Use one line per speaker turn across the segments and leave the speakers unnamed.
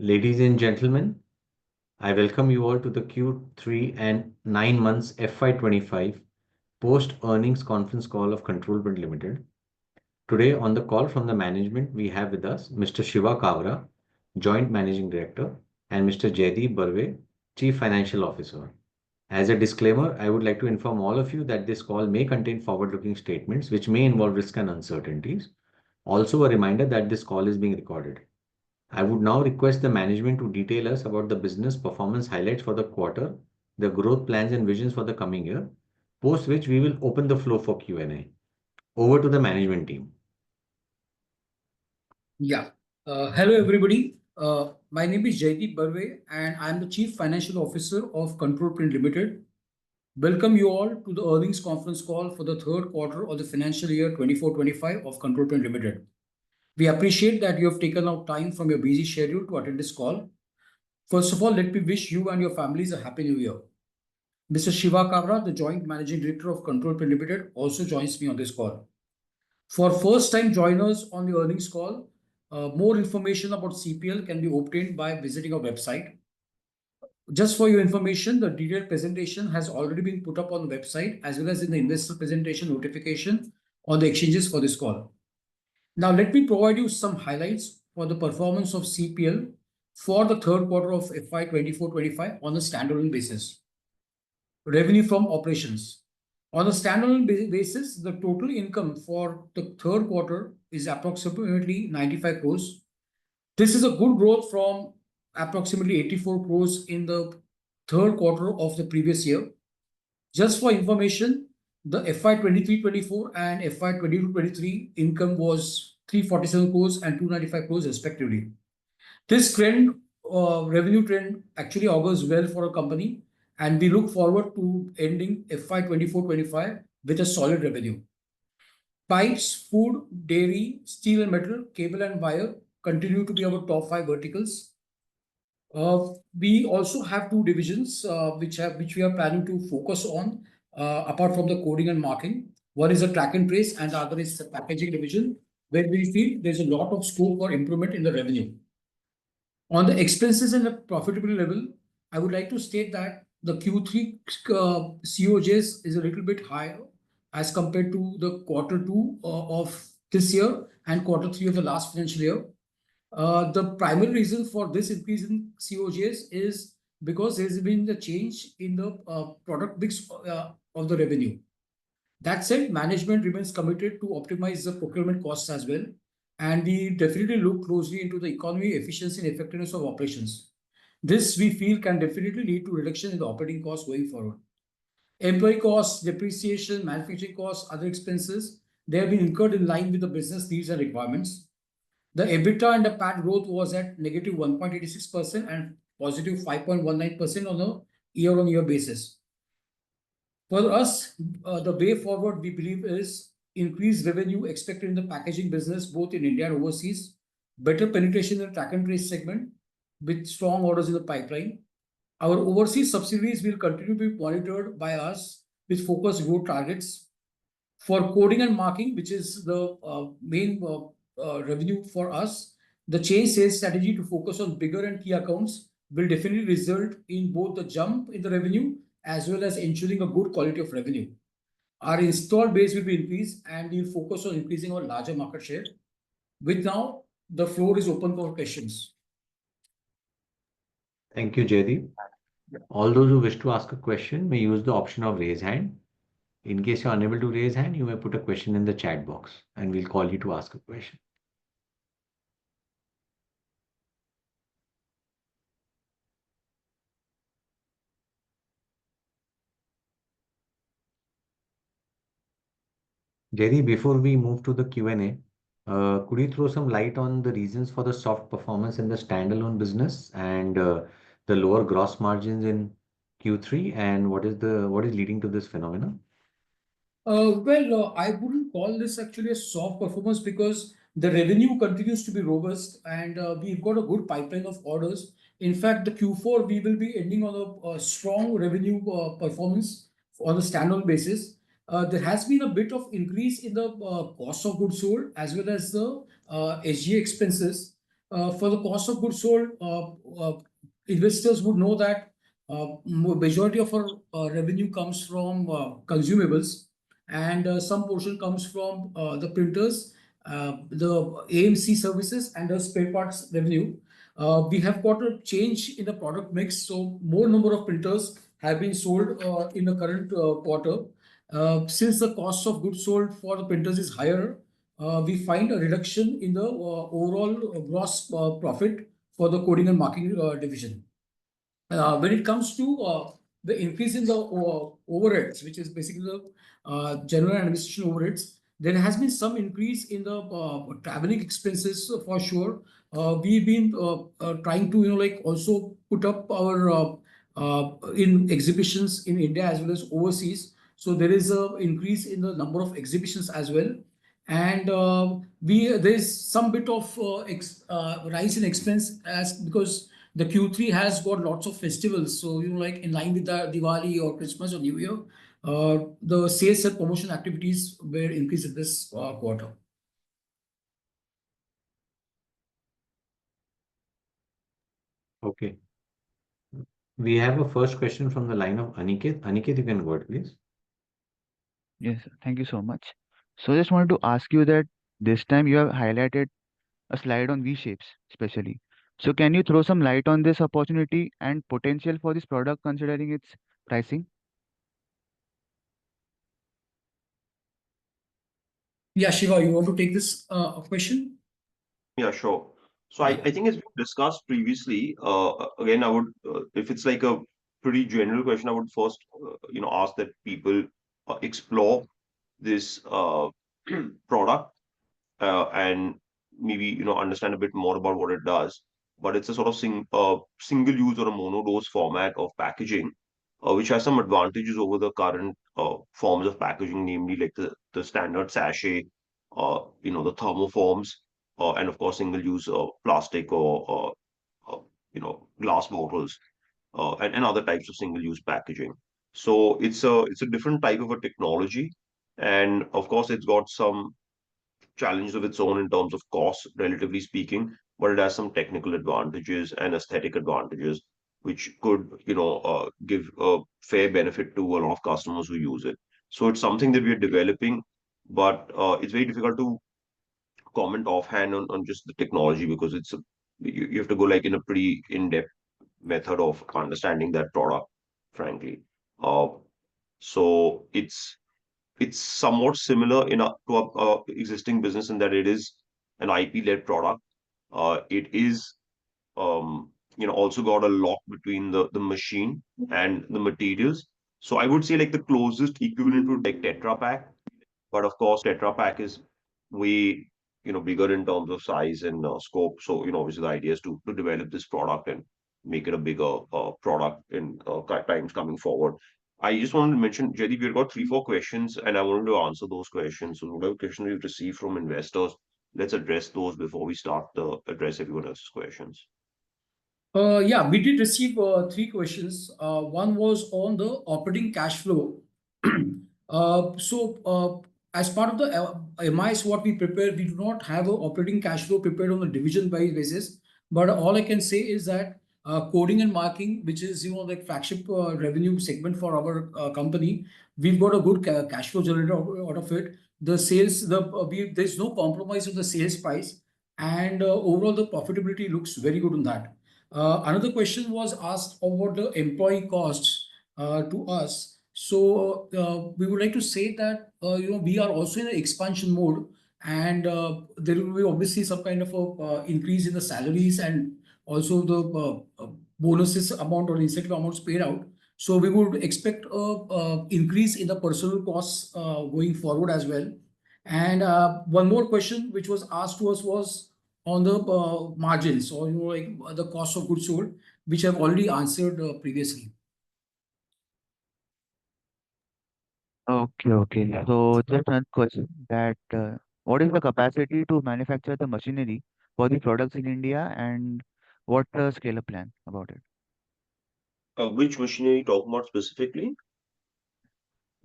Ladies and gentlemen, I welcome you all to the Q3 and 9 months FY25 post earnings conference call of Control Print Limited. Today on the call from the management, we have with us Mr. Shiva Kavra, Joint Managing Director, and Mr. Jaideep Barve, Chief Financial Officer. As a disclaimer, I would like to inform all of you that this call may contain forward-looking statements which may involve risk and uncertainties. Also, a reminder that this call is being recorded. I would now request the management to detail us about the business performance highlights for the quarter, the growth plans and visions for the coming year, post which we will open the floor for Q&A. Over to the management team.
Yeah. Hello, everybody. My name is Jaideep Barve, and I'm the Chief Financial Officer of Control Print Limited. Welcome you all to the earnings conference call for the third quarter of the financial year 24-25 of Control Print Limited. We appreciate that you have taken out time from your busy schedule to attend this call. First of all, let me wish you and your families a happy new year. Mr. Shiva Kavra, the Joint Managing Director of Control Print Limited, also joins me on this call. For first-time joiners on the earnings call, more information about CPL can be obtained by visiting our website. Just for your information, the detailed presentation has already been put up on the website as well as in the investor presentation notification on the exchanges for this call. Now, let me provide you some highlights for the performance of CPL for the third quarter of FY 24-25 on a standalone basis. Revenue from operations. On a standalone basis, the total income for the third quarter is approximately 95 crores. This is a good growth from approximately 84 crores in the third quarter of the previous year. Just for information, the FY 23-24 and FY 22-23 income was 347 crores and 295 crores respectively. This trend, revenue trend, actually augurs well for a company, and we look forward to ending FY 24-25 with a solid revenue. Pipes, food, dairy, steel and metal, cable and wire continue to be our top 5 verticals. We also have 2 divisions which we are planning to focus on apart from the coding and marking. One is the track and trace and the other is the packaging division, where we feel there's a lot of scope for improvement in the revenue. On the expenses and the profitability level, I would like to state that the Q3 COGS is a little bit higher as compared to the quarter 2 of this year and quarter 3 of the last financial year. The primary reason for this increase in COGS is because there's been a change in the product mix of the revenue. That said, management remains committed to optimize the procurement costs as well, and we definitely look closely into the economy, efficiency, and effectiveness of operations. This, we feel, can definitely lead to reduction in the operating costs going forward. Employee costs, depreciation, manufacturing costs, other expenses, they have been incurred in line with the business needs and requirements. The EBITDA and the PAT growth was at negative 1.86% and positive 5.19% on a year-on-year basis. For us, the way forward, we believe, is increased revenue expected in the packaging business, both in India and overseas, better penetration in the track and trace segment with strong orders in the pipeline. Our overseas subsidiaries will continue to be monitored by us with focused growth targets. For coding and marking, which is the main revenue for us, the change sales strategy to focus on bigger and key accounts will definitely result in both the jump in the revenue as well as ensuring a good quality of revenue. Our installed base will be increased and we'll focus on increasing our larger market share. With now, the floor is open for questions.
Thank you, Jaideep. All those who wish to ask a question may use the option of raise hand. In case you're unable to raise hand, you may put a question in the chat box and we'll call you to ask a question. Jaideep, before we move to the Q&A, could you throw some light on the reasons for the soft performance in the standalone business and the lower gross margins in Q3, and what is leading to this phenomenon?
I wouldn't call this actually a soft performance because the revenue continues to be robust and we've got a good pipeline of orders. In fact, the Q4 we will be ending on a strong revenue performance on a standalone basis. There has been a bit of increase in the cost of goods sold as well as the SG expenses. For the cost of goods sold, investors would know that majority of our revenue comes from consumables, and some portion comes from the printers, the AMC services, and the spare parts revenue. We have got a change in the product mix, so more number of printers have been sold in the current quarter. Since the cost of goods sold for the printers is higher, we find a reduction in the overall gross profit for the coding and marking division. When it comes to the increase in the overheads, which is basically the general administration overheads, there has been some increase in the traveling expenses for sure. We've been trying to, like also put up our in exhibitions in India as well as overseas. So there is a increase in the number of exhibitions as well, and we there's some bit of rise in expense as because the Q3 has got lots of festivals. So, like in line with the Diwali or Christmas or New Year, the sales and promotion activities were increased in this quarter.
Okay. We have a first question from the line of Aniket. Aniket, you can go ahead, please.
Yes, thank you so much. So just wanted to ask you that this time you have highlighted a slide on V-shapes, especially. So can you throw some light on this opportunity and potential for this product considering its pricing?
Yeah, Shiva, you want to take this question?
Yeah, sure. So
Yeah.
I think as we discussed previously, again, I would, if it's like a pretty general question, I would first, ask that people explore this product and maybe, understand a bit more about what it does. But it's a sort of single use or a mono-dose format of packaging, which has some advantages over the current forms of packaging, namely like the standard sachet, the thermoforms, and of course single-use plastic or glass bottles, and other types of single-use packaging. So it's a different type of a technology, and of course it's got some challenges of its own in terms of cost, relatively speaking, but it has some technical advantages and aesthetic advantages, which could, give a fair benefit to a lot of customers who use it. So it's something that we are developing, but it's very difficult to comment offhand on just the technology because you have to go like in a pretty in-depth method of understanding that product, frankly. Uh, so it's somewhat similar to our existing business in that it is an IP-led product. It is also got a lock between the machine and the materials. So I would say like the closest equivalent would be like Tetra Pak, but of course Tetra Pak is way bigger in terms of size and scope. So obviously the idea is to develop this product and make it a bigger product in times coming forward. I just wanted to mention, Jaideep, we've got three, four questions, and I wanted to answer those questions. So, whatever questions we've received from investors, let's address those before we start to address everyone else's questions.
Yeah, we did receive three questions. One was on the operating cash flow. As part of the MIS, what we prepare, we do not have an operating cash flow prepared on a division-wise basis. But all I can say is that coding and marking, which is like flagship revenue segment for our company, we've got a good cash flow generator out of it. The sales, there's no compromise on the sales price, and overall the profitability looks very good on that. Another question was asked about the employee costs to us. So we would like to say that we are also in an expansion mode, and there will be obviously some kind of a increase in the salaries and also the bonuses amount or incentive amounts paid out. So we would expect a increase in the personal costs going forward as well. And one more question which was asked to us was on the margins or like the cost of goods sold, which I've already answered previously.
Okay, okay. So just another question that what is the capacity to manufacture the machinery for the products in India and what the scale-up plan about it?
Which machine are you talking about specifically?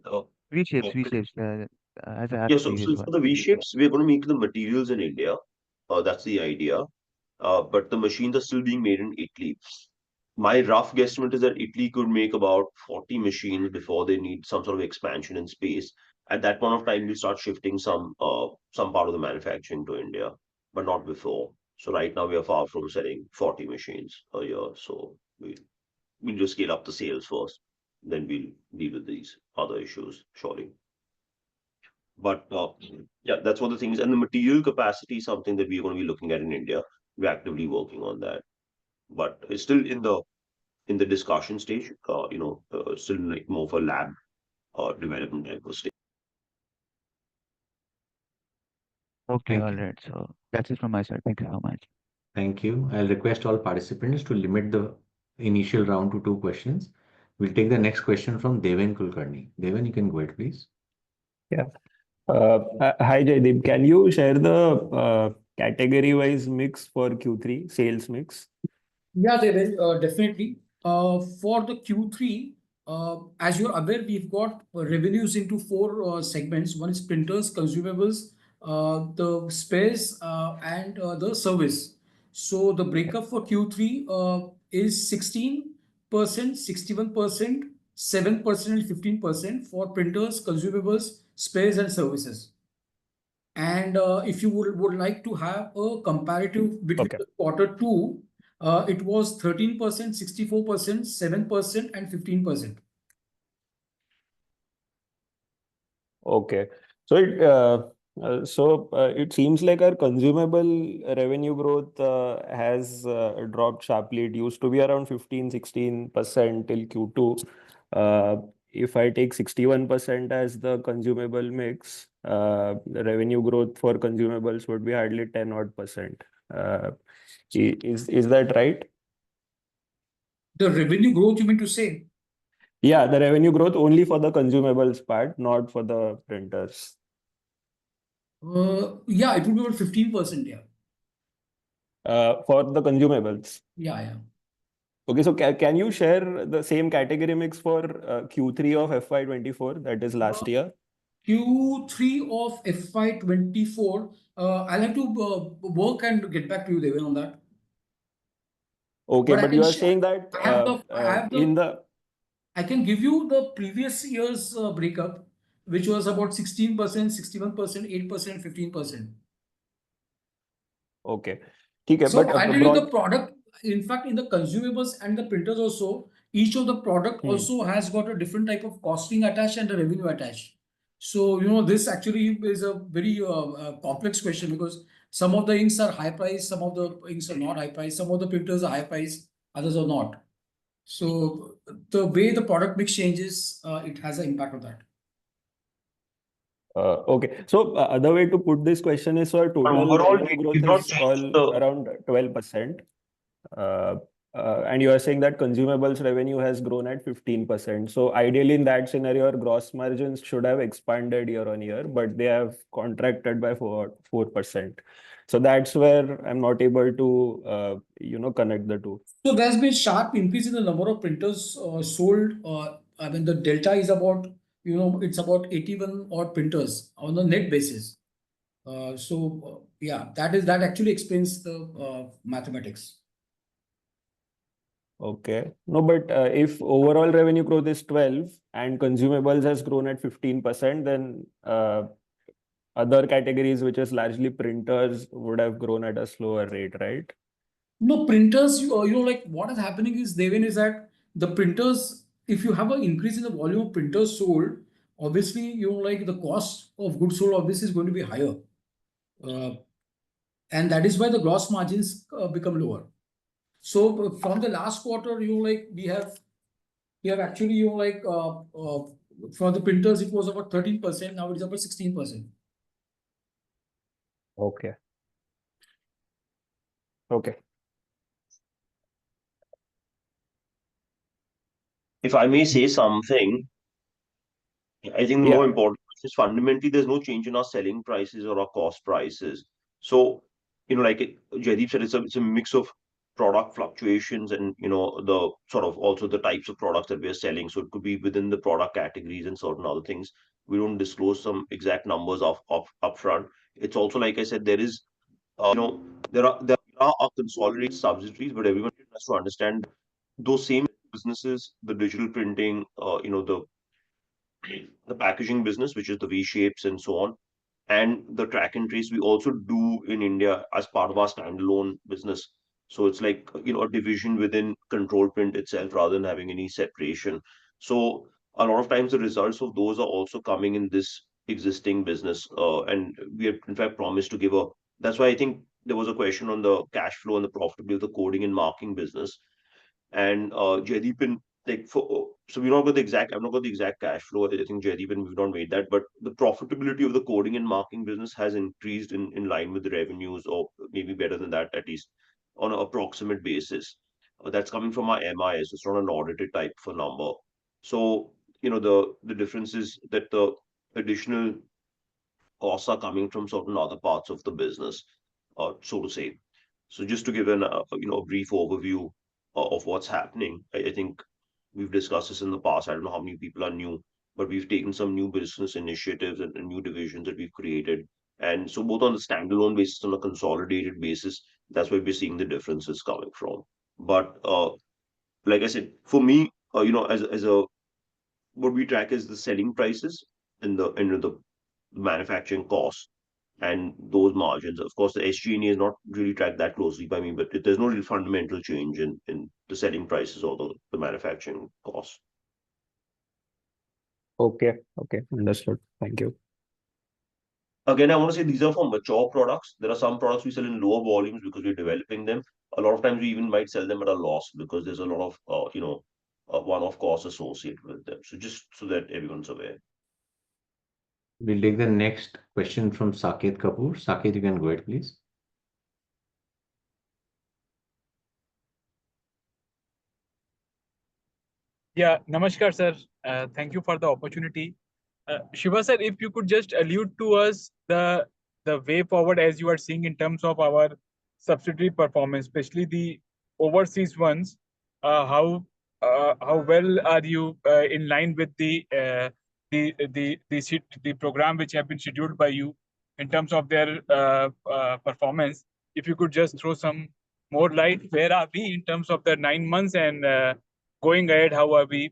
Uh,
V-shapes,
okay.
V-shapes, as I
Yeah,
asked
so
previous one.
for the V-shapes, we're going to make the materials in India. That's the idea. but the machines are still being made in Italy. My rough guesstimate is that Italy could make about 40 machines before they need some sort of expansion in space. At that point of time, we start shifting some part of the manufacturing to India, but not before. So right now we are far from selling 40 machines a year. So we'll just scale up the sales first, then we'll deal with these other issues, surely. But yeah, that's one of the things. And the material capacity is something that we're going to be looking at in India. We're actively working on that, but it's still in the discussion stage. Still like more of a lab development type of stage.
Okay,
Thank
all
you.
right. So that's it from my side. Thank you so much.
Thank you. I'll request all participants to limit the initial round to two questions. We'll take the next question from Deven Kulkarni. Deven, you can go ahead, please.
Yeah. Hi, Jaideep. Can you share the category-wise mix for Q3 sales mix?
Yeah, they will definitely. For the Q3, as you're aware, we've got revenues into four segments. One is printers, consumables, the spares, and the service. So the breakup for Q3 is 16%, 61%, 7%, and 15% for printers, consumables, spares, and services. And if you would like to have a comparative between
Okay.
the quarter two, it was 13%, 64%, 7%, and 15%.
Okay. So it seems like our consumable revenue growth has dropped sharply. It used to be around 15-16% till Q2. Uh, if I take 61% as the consumable mix, the revenue growth for consumables would be hardly 10 odd percent. Is that right?
The revenue growth, you mean to say?
Yeah, the revenue growth only for the consumables part, not for the printers.
Yeah, it would be about 15%. Yeah.
For the consumables.
Yeah, yeah.
Okay, so can you share the same category mix for Q3 of FY24, that is
Uh,
last year?
Q3 of FY24, I'll have to work and get back to you, Devin, on that.
Okay,
But I
but
can
you are
share.
saying that
I have
in
the
the
I can give you the previous year's breakup, which was about 16%, 61%, 8%, 15%.
okay, okay,
So
but
I'll tell you the
broad.
product, in fact, in the consumables and the printers also, each of the product
Hmm.
also has got a different type of costing attached and the revenue attached. So, this actually is a very complex question because some of the inks are high price, some of the inks are not high price, some of the printers are high price, others are not. So the way the product mix changes, it has an impact on that.
Okay, so other way to put this question is, our
But
total
overall,
revenue
we've
growth
not
is
changed
all
the
around 12%. Uh, and you are saying that consumables revenue has grown at 15%. So ideally, in that scenario, our gross margins should have expanded year on year, but they have contracted by 4%. So that's where I'm not able to, connect the two.
So there's been sharp increase in the number of printers sold. I mean, the delta is about, it's about 81 odd printers on a net basis. Yeah, that actually explains the mathematics.
Okay. No, but if overall revenue growth is 12 and consumables has grown at 15%, then other categories, which is largely printers, would have grown at a slower rate, right?
No, printers, like what is happening is, Devin, is that the printers, if you have an increase in the volume of printers sold, obviously, like the cost of goods sold obviously is going to be higher. Uh, and that is why the gross margins become lower. So from the last quarter, we have actually, for the printers, it was about 13%. Now it is about 16%.
Okay. Okay.
if I may say something, I think the more
Yeah.
important is fundamentally there's no change in our selling prices or our cost prices. So, Jaideep said, it's a mix of product fluctuations and the sort of also the types of products that we are selling. So it could be within the product categories and certain other things. We don't disclose some exact numbers of upfront. It's also like I said, there is there are are consolidated subsidiaries, but everyone has to understand those same businesses, the digital printing, the packaging business, which is the V shapes and so on, and the track and trace we also do in India as part of our standalone business. So it's like a division within Control Print itself rather than having any separation. So a lot of times the results of those are also coming in this existing business, and we have in fact promised to give a. That's why I think there was a question on the cash flow and the profitability of the coding and marking business. And Jaideep in like so we don't got the exact. I've not got the exact cash flow. I think Jaideep and we've not made that, but the profitability of the coding and marking business has increased in line with the revenues, or maybe better than that at least on an approximate basis. That's coming from our MIS. It's not an audited type of a number. So the difference is that the additional costs are coming from certain other parts of the business, so to say. So just to give a brief overview of what's happening, I think we've discussed this in the past. I don't know how many people are new, but we've taken some new business initiatives and new divisions that we've created. And so both on the standalone basis and on a consolidated basis, that's where we're seeing the differences coming from. But like I said, for me, as a what we track is the selling prices and the manufacturing costs and those margins. Of course, the SG&A is not really tracked that closely by me, but there's no real fundamental change in the selling prices or the manufacturing costs.
Okay, okay, understood. Thank you.
Again, I want to say these are for mature products. There are some products we sell in lower volumes because we're developing them. A lot of times we even might sell them at a loss because there's a lot of one-off costs associated with them. So just so that everyone's aware.
We'll take the next question from Saket Kapoor. Saket, you can go ahead, please.
Yeah, Namaskar, sir. Thank you for the opportunity. Shiva, sir, if you could just allude to us the way forward as you are seeing in terms of our subsidiary performance, especially the overseas ones. How well are you in line with the program which have been scheduled by you in terms of their performance? If you could just throw some more light, where are we in terms of the 9 months and going ahead, how are we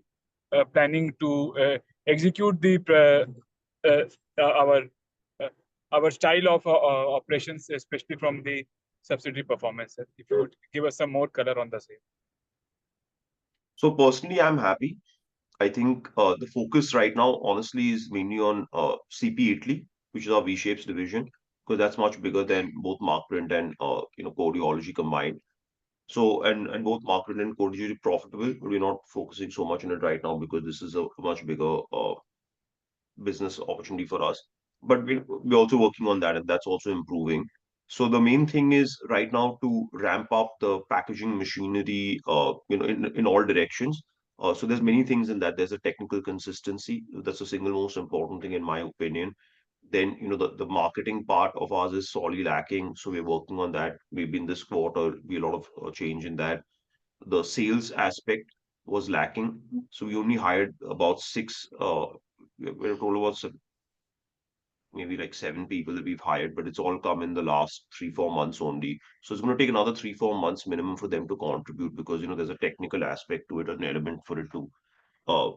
planning to execute uh, our uh, our style of operations, especially from the subsidiary performance? If you would give us some more color on the same.
So personally, I'm happy. I think the focus right now, honestly, is mainly on CP Italy, which is our V-Shapes division, because that's much bigger than both Markprint and Codeology combined. So and both Markprint and Codeology are profitable, but we're not focusing so much on it right now because this is a much bigger business opportunity for us. But we're also working on that, and that's also improving. So the main thing is right now to ramp up the packaging machinery, in all directions. So there's many things in that. There's a technical consistency. That's the single most important thing in my opinion. Then, the marketing part of ours is sorely lacking. So we're working on that. Maybe in this quarter, be a lot of change in that. The sales aspect was lacking. So we only hired about six, we're told about maybe like 7 people that we've hired, but it's all come in the last 3-4 months only. So it's going to take another 3-4 months minimum for them to contribute because there's a technical aspect to it, an element for it to uh,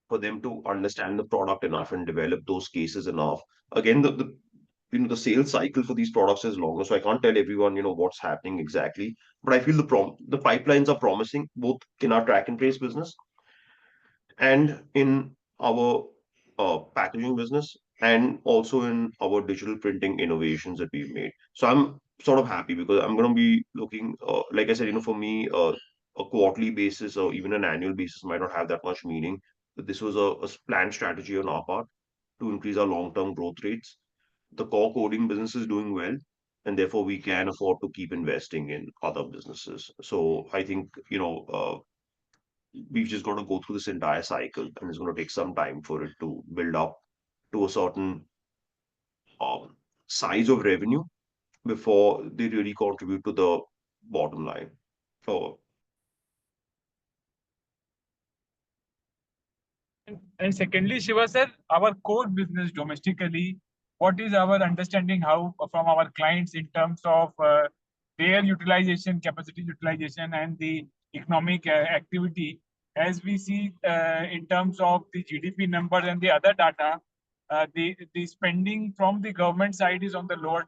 for them to understand the product enough and develop those cases enough. Again, the sales cycle for these products is longer, so I can't tell everyone what's happening exactly. But I feel the pipelines are promising both in our track and trace business and in our packaging business and also in our digital printing innovations that we've made. So I'm sort of happy because I'm going to be looking, like I said, for me, a quarterly basis or even an annual basis might not have that much meaning. But this was a planned strategy on our part to increase our long-term growth rates. The core coding business is doing well, and therefore we can afford to keep investing in other businesses. So I think, we've just got to go through this entire cycle, and it's going to take some time for it to build up to a certain size of revenue before they really contribute to the bottom line. So,
And secondly, Shiva sir, our core business domestically, what is our understanding how from our clients in terms of their utilization, capacity utilization, and the economic activity. As we see in terms of the GDP numbers and the other data, the spending from the government side is on the lower,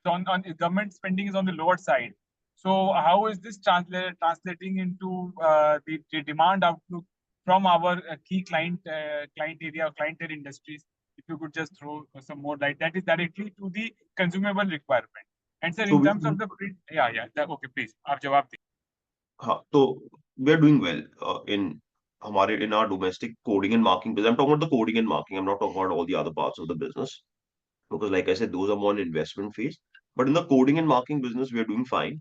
on government spending is on the lower side. So how is this translating into the demand outlook from our key client area, clientele industries? If you could just throw some more light, that is directly to the consumable requirement. And sir,
So
in
we,
terms of the print, okay, please, आप जवाब दीजिए.
हाँ, so we are doing well in our domestic coding and marking business. I'm talking about the coding and marking. I'm not talking about all the other parts of the business because, like I said, those are more in investment phase. But in the coding and marking business, we are doing fine.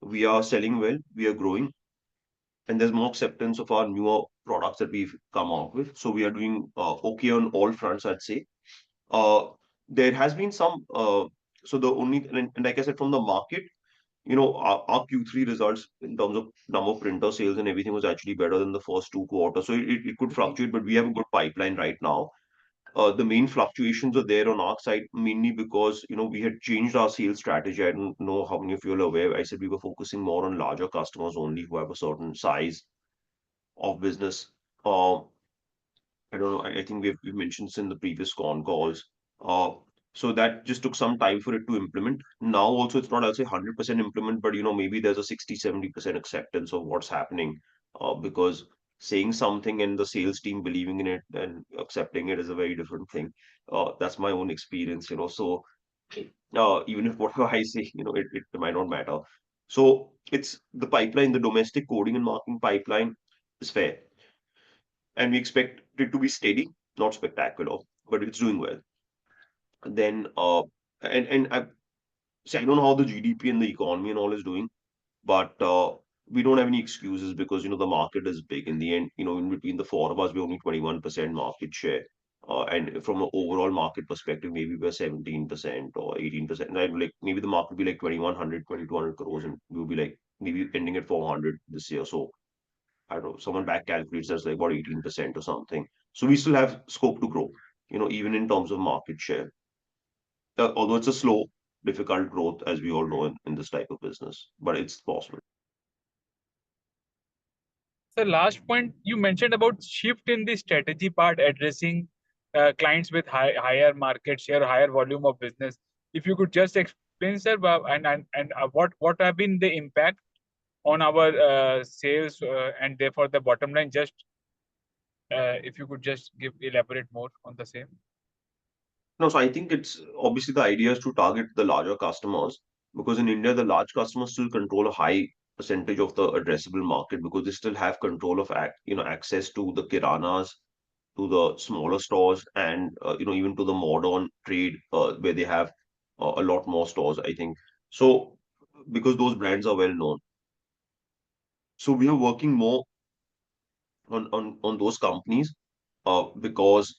We are selling well. We are growing, and there's more acceptance of our newer products that we've come out with. So we are doing okay on all fronts, I'd say. Uh, there has been some. So the only and like I said, from the market, our Q3 results in terms of number of printer sales and everything was actually better than the first 2 quarters. So it could fluctuate, but we have a good pipeline right now. The main fluctuations are there on our side, mainly because, we had changed our sales strategy. I don't know how many of you are aware. I said we were focusing more on larger customers only who have a certain size of business. Uh, I don't know. I think we've mentioned this in the previous con calls. Uh, so that just took some time for it to implement. Now also it's not, I'll say 100% implement, but maybe there's a 60-70% acceptance of what's happening. Because saying something and the sales team believing in it and accepting it is a very different thing. That's my own experience. So even if whatever I say, it might not matter. So it's the pipeline, the domestic coding and marking pipeline is fair, and we expect it to be steady, not spectacular, but it's doing well. Then, and I see, I don't know how the GDP and the economy and all is doing, but we don't have any excuses because the market is big. In the end, in between the four of us, we're only 21% market share. And from an overall market perspective, maybe we're 17% or 18%. And like maybe the market will be like 2100, 2200 crores, and we'll be like maybe ending at 400 this year. So I don't know, someone back calculates that's like about 18% or something. So we still have scope to grow, even in terms of market share. Although it's a slow, difficult growth, as we all know in this type of business, but it's possible.
So last point you mentioned about shift in the strategy part, addressing clients with higher market share, higher volume of business. If you could just explain, sir, and what have been the impact on our sales and therefore the bottom line. Just if you could just elaborate more on the same.
No, so I think it's obviously the idea is to target the larger customers because in India, the large customers still control a high percentage of the addressable market because they still have control of access to the kiranas, to the smaller stores, and even to the modern trade where they have a lot more stores. I think so because those brands are well known. So we are working more on those companies because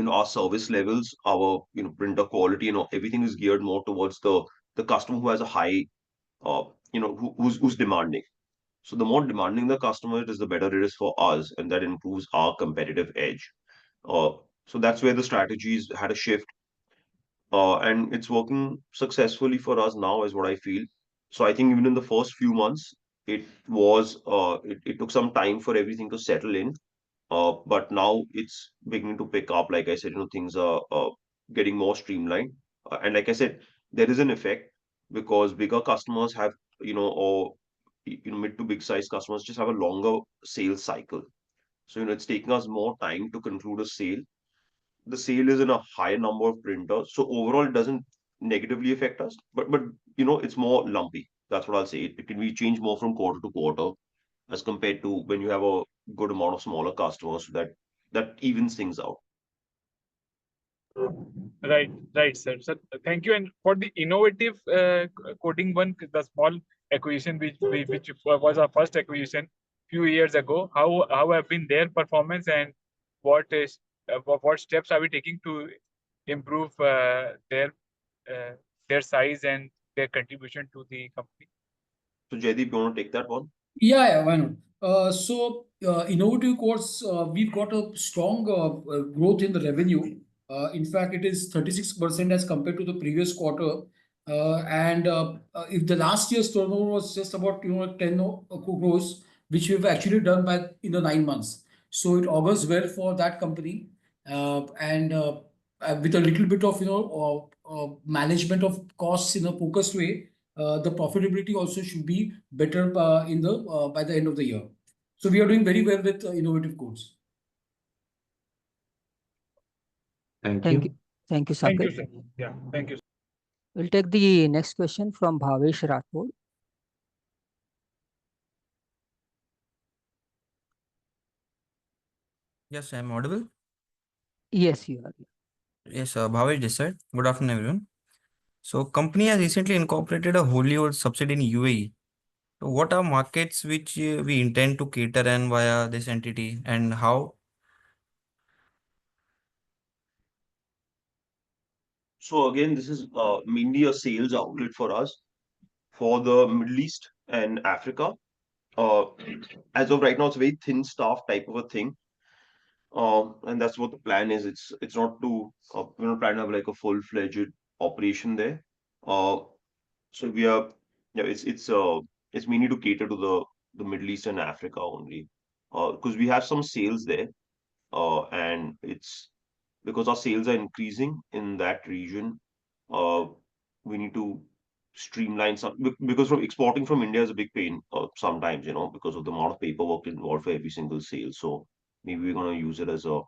our service levels, our printer quality, everything is geared more towards the customer who has a high who's demanding. So the more demanding the customer is, the better it is for us, and that improves our competitive edge. uh, so that's where the strategies had a shift, and it's working successfully for us now is what I feel. So I think even in the first few months it took some time for everything to settle in. But now it's beginning to pick up. Like I said, things are getting more streamlined. And like I said, there is an effect because bigger customers have, or mid to big size customers just have a longer sales cycle. So, it's taking us more time to conclude a sale. The sale is in a higher number of printers. So overall, it doesn't negatively affect us, but it's more lumpy. That's what I'll say. It can be changed more from quarter to quarter as compared to when you have a good amount of smaller customers, so that evens things out.
Right, sir. So thank you. And for the innovative coding one, the small acquisition which was our first acquisition few years ago, how have been their performance and what steps are we taking to improve their size and their contribution to the company?
So Jaideep, you want to take that one?
Yeah, why not? Innovative course, we've got a strong growth in the revenue. In fact, it is 36% as compared to the previous quarter. And if the last year's turnover was just about 10 crores, which we've actually done by in the 9 months, so it augurs well for that company. And with a little bit of management of costs in a focused way, the profitability also should be better in the by the end of the year. So we are doing very well with innovative codes.
Thank
Thank you.
you.
Thank you,
Thank you,
Saket.
sir. Yeah, thank you.
We'll take the next question from Bhavesh Rathod.
Yes, I'm audible.
Yes, you are.
Yes, Bhavesh this side. Good afternoon, everyone. So, company has recently incorporated a wholly owned subsidiary in UAE. So, what are markets which we intend to cater and via this entity, and how?
So again, this is mainly a sales outlet for us for the Middle East and Africa. Uh, as of right now, it's a very thin staff type of a thing. And that's what the plan is. It's not to we're not trying to have like a full-fledged operation there. Uh, so we are yeah, it's mainly to cater to the Middle East and Africa only. Because we have some sales there. And it's because our sales are increasing in that region. Uh, we need to streamline some because from exporting from India is a big pain sometimes, because of the amount of paperwork involved for every single sale. So maybe we're gonna use it as a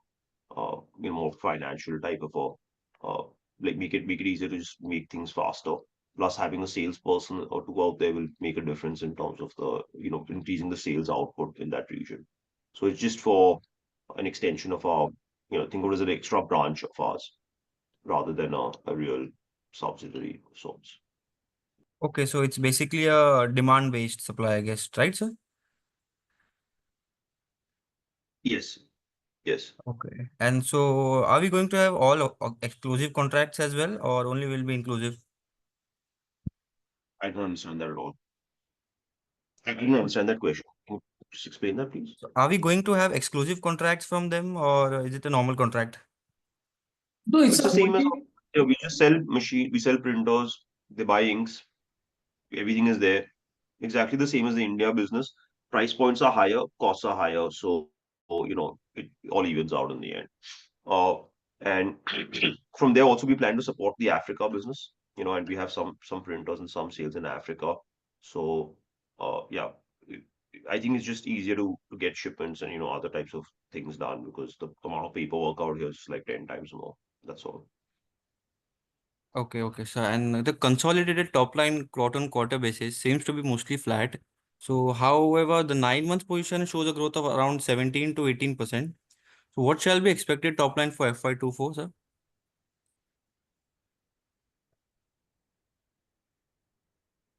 more financial type of a like make it easier to just make things faster. Plus, having a salesperson or two out there will make a difference in terms of the increasing the sales output in that region. So it's just for an extension of our think of it as an extra branch of ours rather than a real subsidiary of sorts.
Okay, so it's basically a demand-based supply, I guess, right, sir?
Yes, yes.
Okay. And so, are we going to have all exclusive contracts as well, or only will be inclusive?
I don't understand that at all. I didn't understand that question. Can you just explain that, please?
So, are we going to have exclusive contracts from them, or is it a normal contract?
No, it's
It's the same as
only
we just sell we sell printers, they buy inks, everything is there. Exactly the same as the India business. Price points are higher, costs are higher, so it all evens out in the end. And from there also we plan to support the Africa business, and we have some printers and some sales in Africa. So yeah, it- I think it's just easier to get shipments and other types of things done because the amount of paperwork out here is like 10 times more. That's all.
Okay, okay, sir. And the consolidated top line quarter-on-quarter basis seems to be mostly flat. So, however, the 9 months position shows a growth of around 17 to 18%. So, what shall be expected top line for FY24, sir?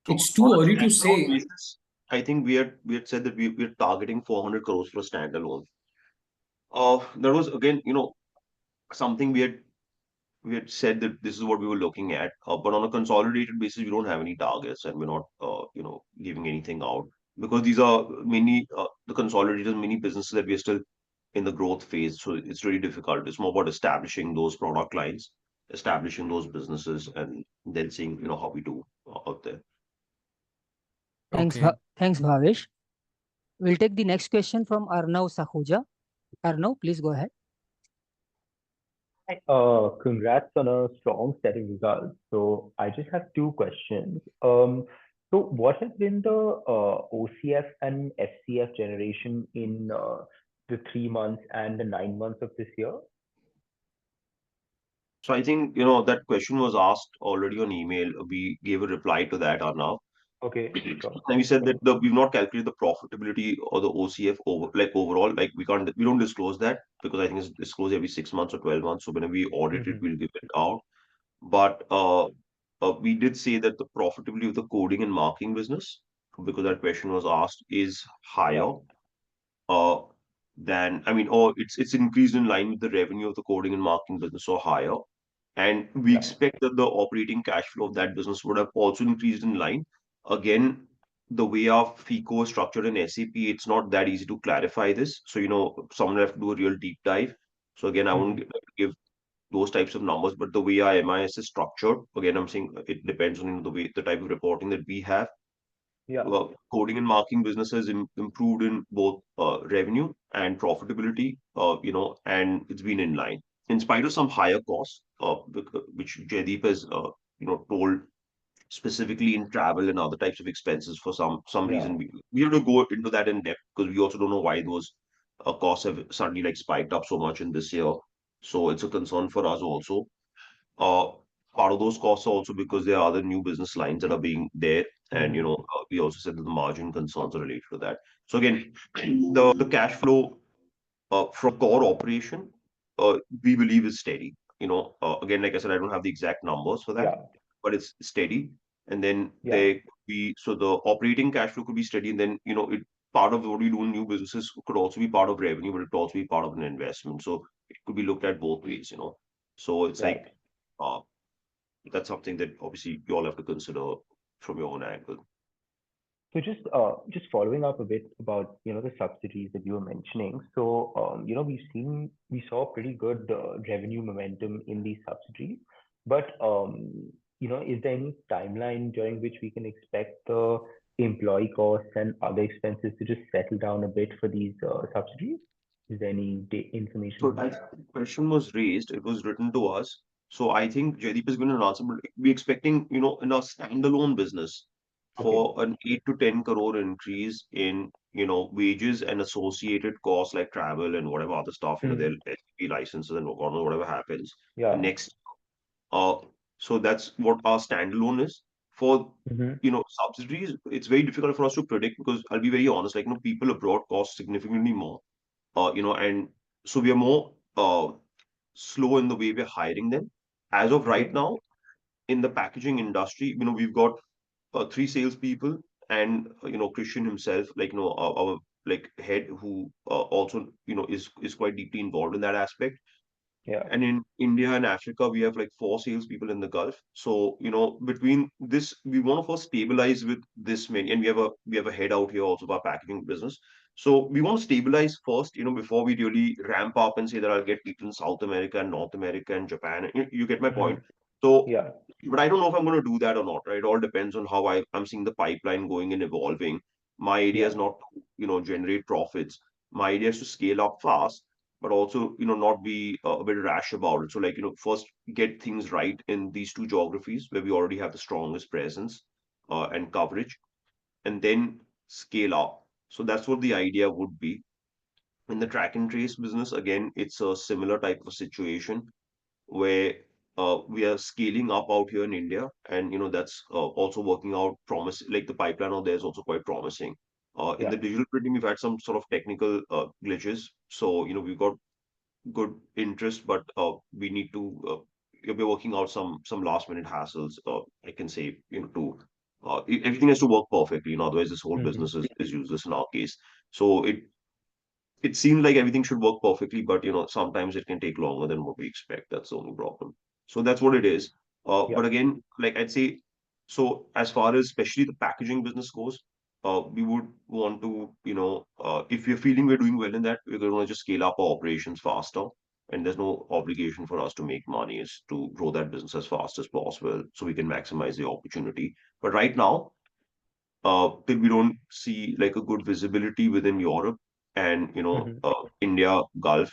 So
it's too
on a
early to
standalone
say.
basis, I think we had said that we're targeting 400 crores for a standalone. That was again, something we had said that this is what we were looking at. But on a consolidated basis, we don't have any targets, and we're not, giving anything out because these are mainly the consolidated many businesses that we're still in the growth phase. So it's really difficult. It's more about establishing those product lines, establishing those businesses, and then seeing, how we do out there.
Okay.
Thanks, Bhavesh. We'll take the next question from Arnav Sakhuja. Arnav, please go ahead.
Congrats on a strong set of results. So I just have two questions. So what has been the OCF and FCF generation in the 3 months and the 9 months of this year?
So I think, that question was asked already on email. We gave a reply to that now.
Okay, sure.
And we said that we've not calculated the profitability or the OCF overall. Like we don't disclose that because I think it's disclosed every 6 months or 12 months. So whenever we audit it,
Hmm.
we'll give it out. But we did say that the profitability of the coding and marking business, because that question was asked, is
Yeah,
higher uh, than I mean, or it's increased in line with the revenue of the coding and marking business or higher. And we
yeah.
expect that the operating cash flow of that business would have also increased in line. Again, the way our FICO is structured in SAP, it's not that easy to clarify this. So, someone will have to do a real deep dive. So again, I won't
Hmm.
like to give those types of numbers. But the way our MIS is structured, again, I'm saying it depends on the type of reporting that we have.
Yeah.
Coding and marking businesses improved in both revenue and profitability, and it's been in line in spite of some higher costs, which Jaideep has, told specifically in travel and other types of expenses for some
Yeah.
reason. We have to go into that in depth because we also don't know why those costs have suddenly like spiked up so much in this year. So it's a concern for us also. Uh, Part of those costs are also because there are other new business lines that are being there, and we also said that the margin concerns are related to that. So again, the cash flow from core operation, we believe is steady. Again, like I said, I don't have the exact numbers for that,
Yeah.
but it's steady. And then
Yeah.
there could be, so the operating cash flow could be steady, and then part of what we do in new businesses could also be part of revenue, but it could also be part of an investment. So it could be looked at both ways. So it's
Right.
like uh, that's something that obviously you all have to consider from your own angle.
So just following up a bit about the subsidies that you were mentioning. So we saw pretty good revenue momentum in these subsidies, but is there any timeline during which we can expect the employee costs and other expenses to just settle down a bit for these subsidies? Is there any information
So
on
as
that?
the question was raised, it was written to us. So I think Jaideep is going to answer, but we're expecting, in a standalone business
Okay.
for an 8 to 10 crore increase in, wages and associated costs like travel and whatever other stuff,
Hmm.
their SAP licenses and whatever happens
Yeah.
next. Uh, so that's what our standalone is. For,
Mm-hmm.
subsidiaries, it's very difficult for us to predict because I'll be very honest, like, people abroad cost significantly more, and so we are more slow in the way we're hiring them. As of right
Okay.
now, in the packaging industry, we've got three salespeople and Christian himself, like our like head who also is quite deeply involved in that aspect.
Yeah.
And in India and Africa, we have like four salespeople in the Gulf. So, between this, we want to first stabilize with this many, and we have a head out here also of our packaging business. So we want to stabilize first, before we really ramp up and say that I'll get people in South America and North America and Japan. You get my
Mm-hmm.
point. So,
Yeah.
but I don't know if I'm going to do that or not, right? It all depends on how I'm seeing the pipeline going and evolving. My idea
Yeah.
is not to, generate profits. My idea is to scale up fast, but also, not be a bit rash about it. So, like, first get things right in these two geographies where we already have the strongest presence and coverage, and then scale up. So that's what the idea would be. In the track and trace business, again, it's a similar type of situation where we are scaling up out here in India, and that's also working out promise. Like the pipeline out there is also quite promising. In
Yeah.
the digital printing, we've had some sort of technical glitches, so we've got good interest, but we need to we're working out some last minute hassles. I can say to everything has to work perfectly. Otherwise, this whole
Mm-hmm.
business is useless in our case. So it seems like everything should work perfectly, but sometimes it can take longer than what we expect. That's the only problem. So that's what it is.
Yeah.
But again, like I'd say, so as far as especially the packaging business goes, we would want to, if we're feeling we're doing well in that, we're going to just scale up our operations faster. And there's no obligation for us to make money, is to grow that business as fast as possible so we can maximize the opportunity. But right now, till we don't see like a good visibility within Europe and
Mm-hmm.
India, Gulf,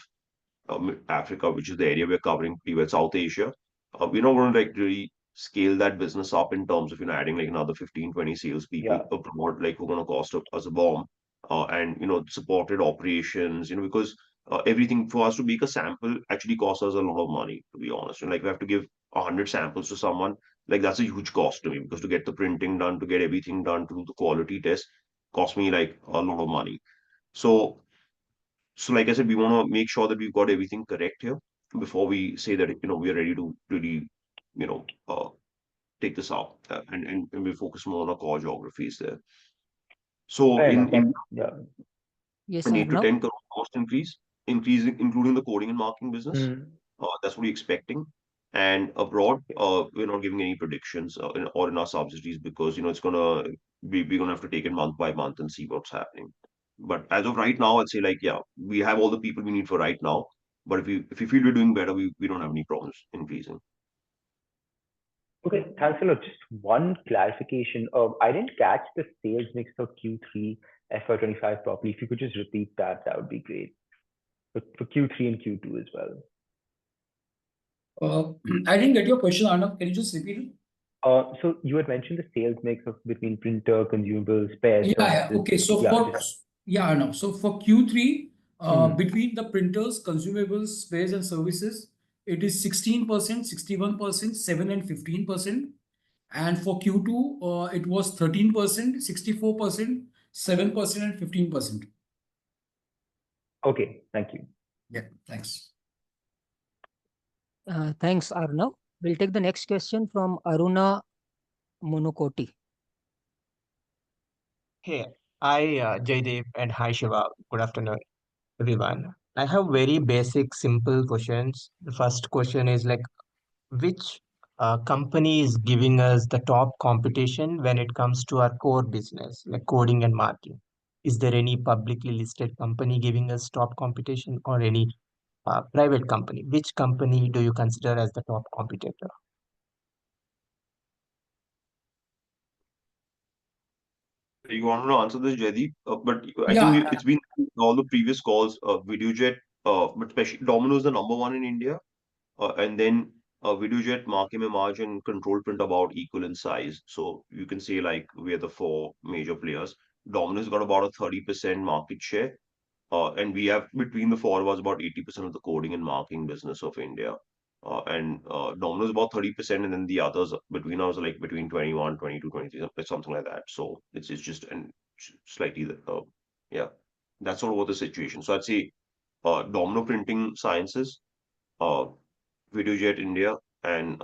Africa, which is the area we're covering pretty well, South Asia. We're not going to like really scale that business up in terms of adding like another 15, 20 salespeople
Yeah.
abroad, like who are going to cost us a bomb, and supported operations, because everything for us to make a sample actually costs us a lot of money, to be honest. And like we have to give 100 samples to someone, like that's a huge cost to me because to get the printing done, to get everything done, to do the quality test, cost me like a lot of money. So like I said, we want to make sure that we've got everything correct here before we say that we are ready to really you know uh, take this out, and we focus more on our core geographies there. So
Fair enough.
in
Yeah.
Yes,
an 8 to
Arnav.
10 crore cost increasing including the coding and marking business.
Mm.
That's what we're expecting. And abroad, we're not giving any predictions or in our subsidies because it's gonna we're gonna have to take it month by month and see what's happening. But as of right now, I'd say like yeah, we have all the people we need for right now. But if we feel we're doing better, we don't have any problems increasing.
Okay, thanks a lot. Just one clarification. I didn't catch the sales mix for Q3 FY25 properly. If you could just repeat that, that would be great. For Q3 and Q2 as well.
I didn't get your question, Arnav. Can you just repeat it?
So you had mentioned the sales mix of between printer, consumables, spares,
Yeah.
services.
Okay. So
Yeah,
for
just
Arnav. So for Q3,
Mhm.
between the printers, consumables, spares, and services, it is 16%, 61%, 7 and 15%. And for Q2, it was 13%, 64%, 7%, and 15%.
Okay, thank you.
Yeah. Thanks.
Thanks, Arnav. We'll take the next question from Aruna Monokoti.
Hey, hi Jaydeep and hi Shiva. Good afternoon, everyone. I have very basic, simple questions. The first question is like, which company is giving us the top competition when it comes to our core business, like coding and marking? Is there any publicly listed company giving us top competition or any private company? Which company do you consider as the top competitor?
You want to answer this, Jaideep? But I think
Yeah.
it's been all the previous calls, Videojet, but especially Domino is the number one in India. And then Videojet, Markem-Imaje, and Control Print about equal in size. So you can say like we're the four major players. Domino's got about a 30% market share. And we have between the four of us about 80% of the coding and marking business of India. And Domino's about 30%, and then the others between us are like between 21, 22, 23, something like that. So it's just and slightly, yeah, that's sort of what the situation. So I'd say Domino Printing Sciences, uh, Videojet India, and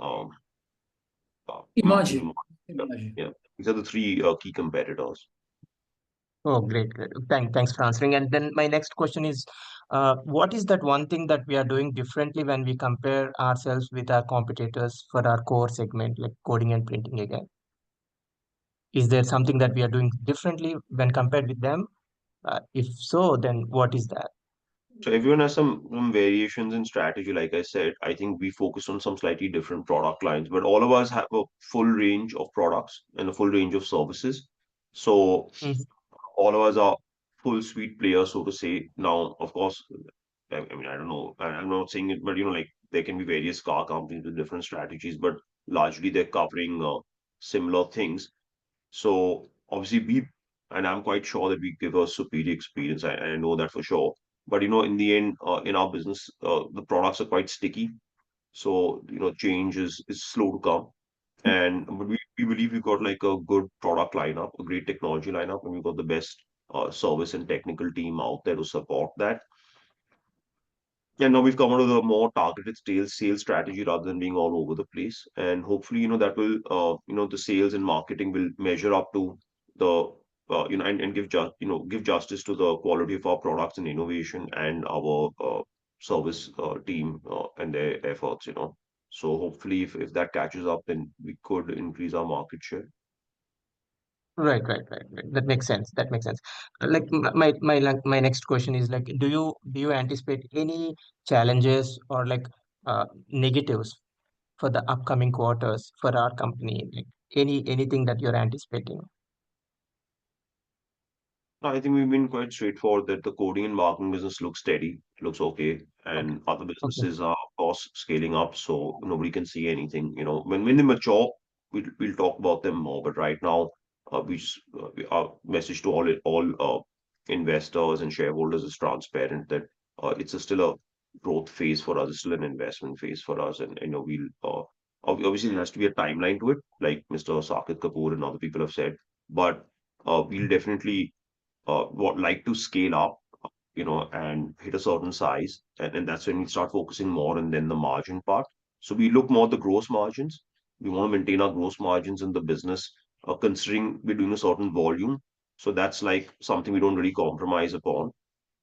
Imagine.
Marking.
Imagine.
Yeah, these are the three key competitors.
Oh, great, great. Thanks for answering. And then my next question is, what is that one thing that we are doing differently when we compare ourselves with our competitors for our core segment, like coding and printing again? Is there something that we are doing differently when compared with them? If so, then what is that?
So everyone has some variations in strategy. Like I said, I think we focus on some slightly different product lines, but all of us have a full range of products and a full range of services. So
Mhm.
all of us are full suite players, so to say. Now, of course, I mean, I don't know, I'm not saying it, but like there can be various car companies with different strategies, but largely they're covering similar things. So obviously and I'm quite sure that we give a superior experience. I know that for sure. But in the end, in our business, the products are quite sticky. So change is slow to come. But we believe we've got like a good product lineup, a great technology lineup, and we've got the best service and technical team out there to support that. Yeah, now we've come out with a more targeted sales strategy rather than being all over the place. And hopefully, that will, the sales and marketing will measure up to the, and give justice to the quality of our products and innovation and our service team and their efforts. So hopefully, if that catches up, then we could increase our market share.
Right. That makes sense. That makes sense. Like my next question is like, do you anticipate any challenges or like negatives for the upcoming quarters for our company? Like anything that you're anticipating?
No, I think we've been quite straightforward that the coding and marketing business looks steady, looks okay,
Okay.
and other
Okay.
businesses are, of course, scaling up, so nobody can see anything. When they mature, we'll talk about them more. But right now, our message to all investors and shareholders is transparent that still a growth phase for us, it's still an investment phase for us, and we'll obviously there has to be a timeline to it, like Mr. Saket Kapoor and other people have said, but we'll definitely like to scale up, and hit a certain size. And that's when we start focusing more and then the margin part. So we look more at the gross margins. We want to maintain our gross margins in the business, considering we're doing a certain volume. So that's like something we don't really compromise upon.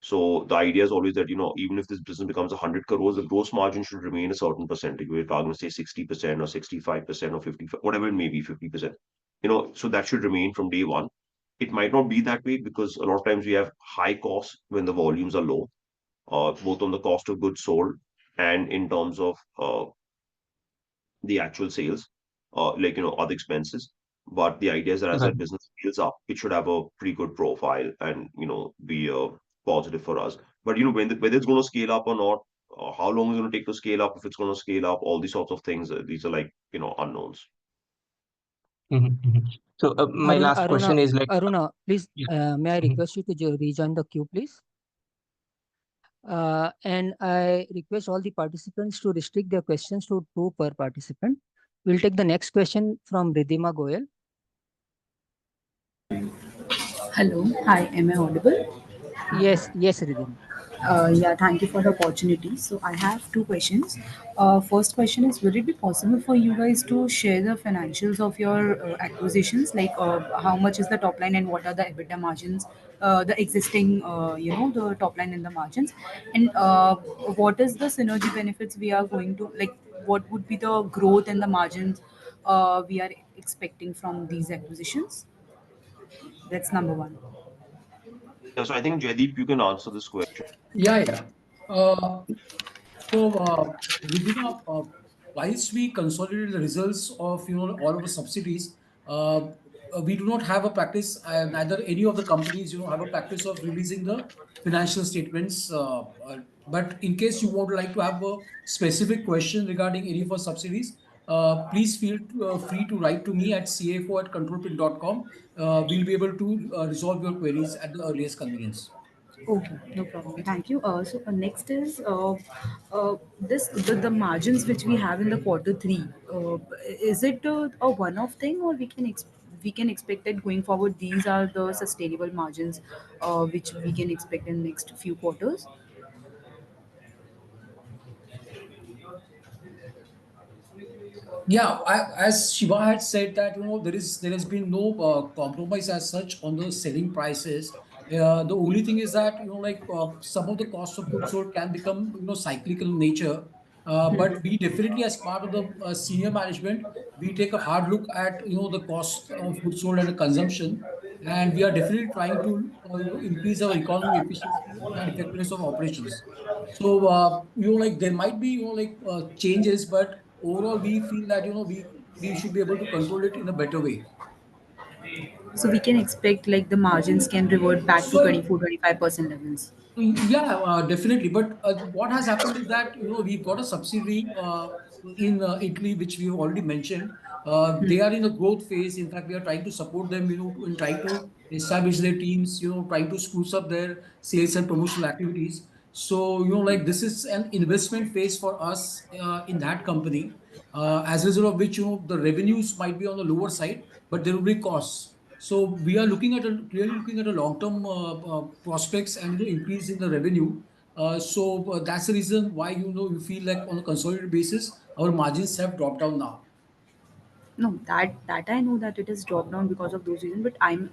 So the idea is always that, even if this business becomes 100 crores, the gross margin should remain a certain percentage. We're going to say 60% or 65% or 50, whatever it may be, 50%. So that should remain from day one. It might not be that way because a lot of times we have high costs when the volumes are low. both on the cost of goods sold and in terms of the actual sales, like, other expenses. But the idea is that as that business scales up, it should have a pretty good profile and, be positive for us. But, whether it's going to scale up or not, how long it's going to take to scale up, if it's going to scale up, all these sorts of things, these are like, unknowns.
Mhm, mhm. So my
Aruna,
last
Aruna,
question is like,
Aruna, please,
yeah.
may I
Mhm.
request you to rejoin the queue, please? And I request all the participants to restrict their questions to two per participant. We'll take the next question from Ridhima Goyal.
Hello. Hi. Am I audible?
Yes, yes, Ridhima.
Yeah, thank you for the opportunity. So I have two questions. First question is, would it be possible for you guys to share the financials of your acquisitions, like how much is the top line and what are the EBITDA margins, the existing, the top line and the margins, and what is the synergy benefits we are going to like? What would be the growth and the margins we are expecting from these acquisitions? That's number one.
Yeah, so I think Jaideep, you can answer this question.
Yeah, yeah. Uh, Ridhima, whilst we consolidated the results of all of the subsidiaries, uh, we do not have a practice. Neither any of the companies have a practice of releasing the financial statements. But in case you would like to have a specific question regarding any of our subsidiaries, please feel free to write to me at cafo@controlprint.com. We'll be able to resolve your queries at the earliest convenience.
Okay, no problem. Thank you. So next is the margins which we have in the quarter three. Is it a one-off thing, or we can expect that going forward these are the sustainable margins which we can expect in next few quarters?
Yeah, as Shiva had said that there has been no compromise as such on the selling prices. The only thing is that some of the cost of goods sold can become cyclical in nature. But we definitely, as part of the senior management, we take a hard look at the cost of goods sold and the consumption, and we are definitely trying to increase our economy efficiency and effectiveness of operations. So, there might be, changes, but overall, we feel that, we should be able to control it in a better way.
So we can expect like the margins can revert back to
So,
24-25% levels.
Yeah, definitely. But what has happened is that we've got a subsidiary in Italy, which we have already mentioned. They are in a growth phase. In fact, we are trying to support them, in trying to establish their teams, trying to spruce up their sales and promotional activities. So, this is an investment phase for us in that company. As a result of which, the revenues might be on the lower side, but there will be costs. So we are clearly looking at a long-term prospects and increase in the revenue. So that's the reason why you feel like on a consolidated basis our margins have dropped down now.
No, that I know that it has dropped down because of those reasons, but I'm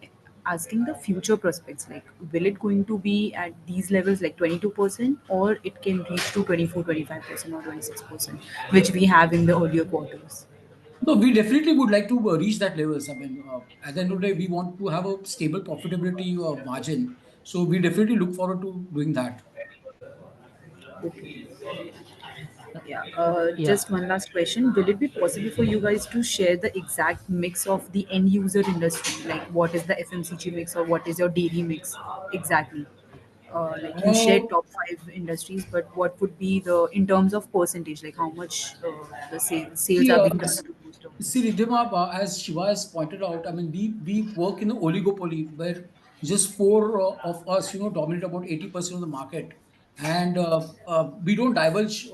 asking the future prospects. Like, will it going to be at these levels, like 22%, or it can reach to 24-25% or 26%, which we have in the earlier quarters?
No, we definitely would like to reach that levels. I mean, at the end of the day, we want to have a stable profitability margin. So we definitely look forward to doing that.
Okay.
Uh,
Yeah.
Yeah,
Just one last question. Will it be possible for you guys to share the exact mix of the end user industry? Like, what is the FMCG mix or what is your dairy mix exactly? Like you shared
Uh,
top five industries, but what would be the in terms of percentage, like how much the sales
See,
are being done to those
see,
terms?
Riddhima, as Shiva has pointed out, I mean, we work in an oligopoly where just four of us, dominate about 80% of the market, and we don't divulge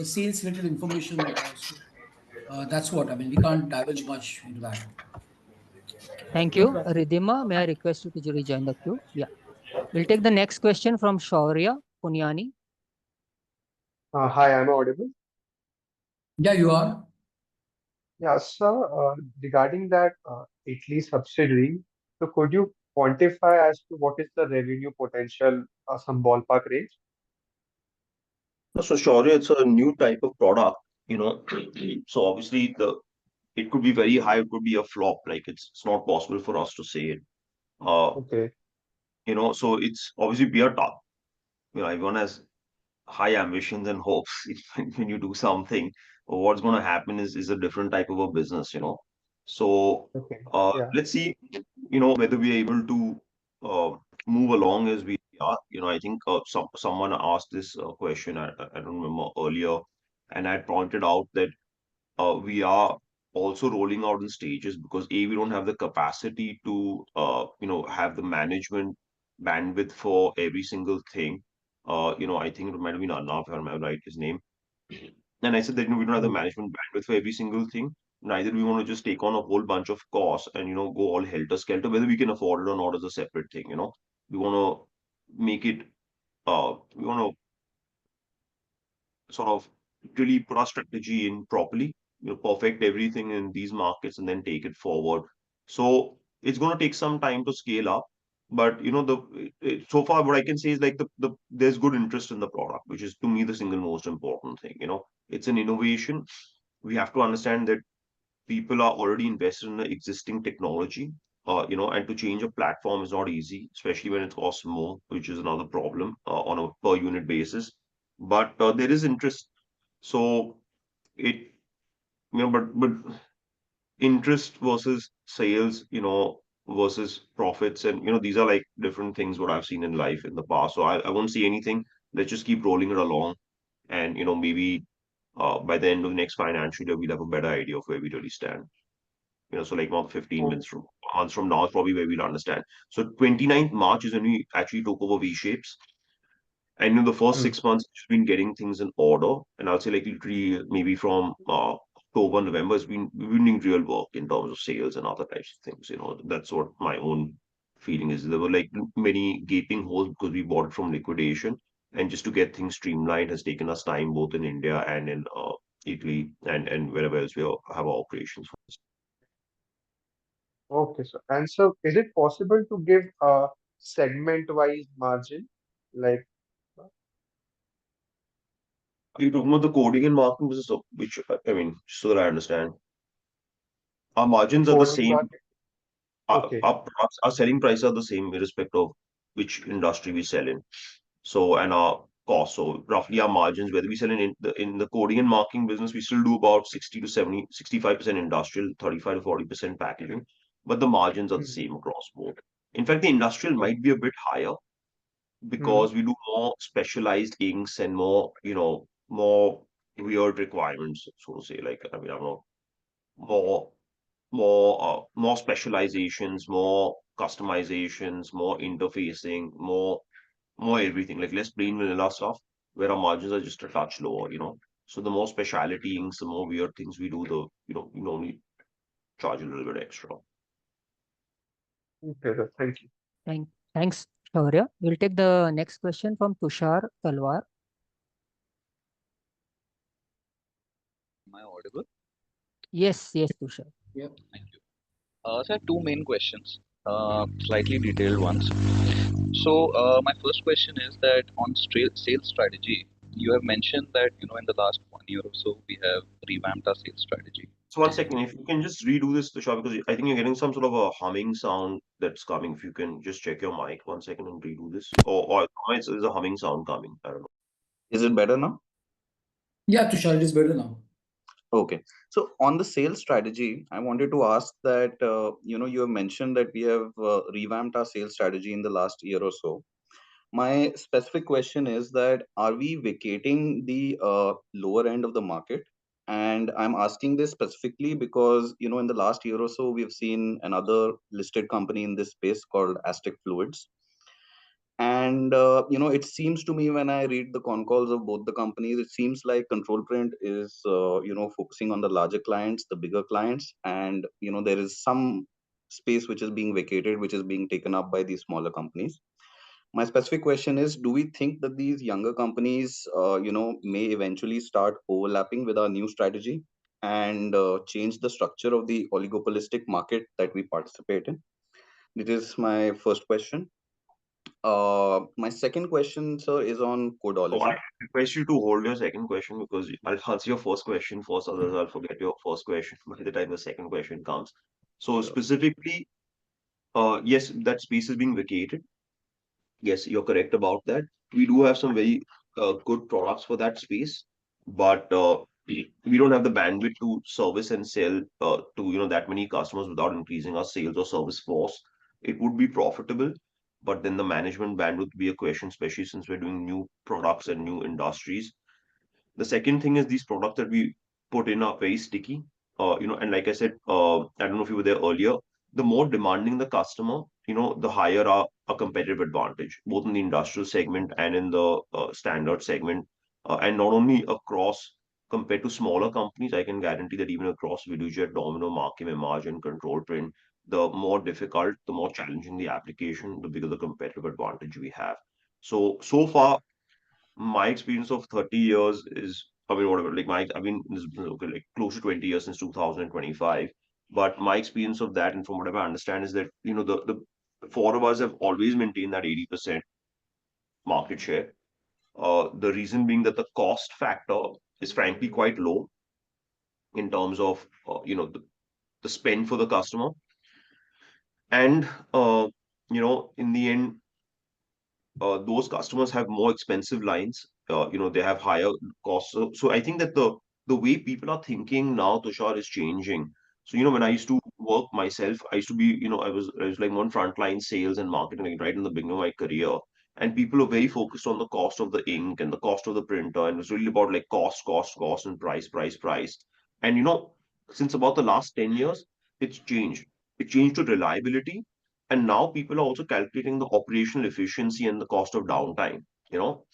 sales related information. So that's what I mean. We can't divulge much into that.
thank
No
you.
problem.
Ridhima, may I request you to rejoin the queue? Yeah. We'll take the next question from Shaurya Punyani.
Hi, I'm audible.
Yeah, you are.
Yeah, sir, regarding that Italy subsidiary, so could you quantify as to what is the revenue potential, some ballpark range?
So sure, it's a new type of product, you know. So obviously it could be very high, it could be a flop. Like it's not possible for us to say it. Uh,
Okay.
so it's obviously beer top. Everyone has high ambitions and hopes when you do something. What's going to happen is a different type of a business, you know. So
Okay. Yeah.
let's see, you know, whether we are able to uh, move along as we are. You know, I think someone asked this question. I don't remember earlier, and I pointed out that we are also rolling out in stages because A, we don't have the capacity to you know, have the management bandwidth for every single thing. You know, I think it might have been Arnav, if I remember right his name. And I said that, you know, we don't have the
Mm.
management bandwidth for every single thing. Neither we want to just take on a whole bunch of costs and, you know, go all helter-skelter. Whether we can afford it or not is a separate thing, you know. We want to make it, we want to sort of really put our strategy in properly, you know, perfect everything in these markets and then take it forward. So it's going to take some time to scale up. But you know, so far what I can say is like there's good interest in the product, which is to me the single most important thing. You know, it's an innovation. We have to understand that people are already invested in the existing technology. You know, and to change a platform is not easy, especially when it costs more, which is another problem on a per unit basis. But there is interest. So it, you know, but interest versus sales, you know, versus profits, and you know, these are like different things what I've seen in life in the past. So I won't see anything. Let's just keep rolling it along, and you know, maybe by the end of the next financial year, we'll have a better idea of where we really stand. You know, so like about 15
Oh,
minutes from months from now is probably where we'll understand. So 29th March is when we actually took over V Shapes. And in the first
mm.
6 months, it's been getting things in order. And I'll say like literally maybe from October, November, we've been doing real work in terms of sales and other types of things. You know, that's what my own feeling is. There were like many gaping holes because we bought it from liquidation. And just to get things streamlined has taken us time both in India and in Italy and wherever else we have our operations.
Okay, sir. And so is it possible to give a segment-wise margin? Like
Are you talking about the coding and marking business, which I mean, so that I understand, our
the
margins are the
coding
same.
market? Okay.
Our selling prices are the same irrespective of which industry we sell in. So, and our cost. So roughly our margins, whether we sell in the coding and marking business, we still do about 60 to 70, 65% industrial, 35 to 40% packaging. But the margins are the
Mm.
same across board. In fact, the industrial
Oh.
might be a bit higher
Mm.
because we do more specialized inks and more, you know, more weird requirements, so to say. Like, I mean, I don't know, more more specializations, more customizations, more interfacing, more everything, like less plain vanilla stuff, where our margins are just a touch lower, you know. So the more specialty inks, the more weird things we do, the you know, we normally charge a little bit extra.
Okay, sir. Thank you.
Thanks, Shaurya. We'll take the next question from Tushar Talwar.
Am I audible?
Yes, Tushar.
Yeah.
Thank you. So I have two main questions, slightly detailed ones. So my first question is that on sales strategy, you have mentioned that in the last 1 year or so we have revamped our sales strategy.
So one second, if you can just redo this, Tushar, because I think you're getting some sort of a humming sound that's coming. If you can just check your mic 1 second and redo this, or there's a humming sound coming. I don't know.
Is it better now?
Yeah, Tushar, it is better now.
Okay. So on the sales strategy, I wanted to ask that you have mentioned that we have revamped our sales strategy in the last year or so. My specific question is that are we vacating the lower end of the market? And I'm asking this specifically because, in the last year or so, we've seen another listed company in this space called Aztec Fluids. And, it seems to me when I read the con calls of both the companies, it seems like Control Print is, focusing on the larger clients, the bigger clients. And, there is some space which is being vacated, which is being taken up by these smaller companies. My specific question is, do we think that these younger companies, may eventually start overlapping with our new strategy and change the structure of the oligopolistic market that we participate in? This is my first question. My second question, sir, is on
So I
codology.
request you to hold your second question because I'll answer your first question first, otherwise I'll forget your first question by the time the second question comes. So
Sure.
specifically, yes, that space is being vacated. Yes, you're correct about that. We do have some very good products for that space, but we don't have the bandwidth to service and sell to that many customers without increasing our sales or service force. It would be profitable, but then the management bandwidth would be a question, especially since we're doing new products and new industries. The second thing is these products that we put in are very sticky. And like I said, I don't know if you were there earlier, the more demanding the customer, the higher our competitive advantage, both in the industrial segment and in the standard segment. And not only across compared to smaller companies, I can guarantee that even across Videojet, Domino, Markem, Image, and Control Print, the more difficult, the more challenging the application, the bigger the competitive advantage we have. So far, my experience of 30 years is, I mean, whatever, like I've been in this business, okay, like close to 20 years since 2025. But my experience of that, and from whatever I understand, is that, the four of us have always maintained that 80% market share. The reason being that the cost factor is frankly quite low in terms of, the spend for the customer. And, in the end, those customers have more expensive lines. They have higher costs. So I think that the way people are thinking now, Tushar, is changing. So when I used to work myself, I used to be, I was like one frontline sales and marketing, like, right in the beginning of my career. And people are very focused on the cost of the ink and the cost of the printer, and it's really about like cost, and price. And since about the last 10 years, it's changed. It changed to reliability, and now people are also calculating the operational efficiency and the cost of downtime, you know.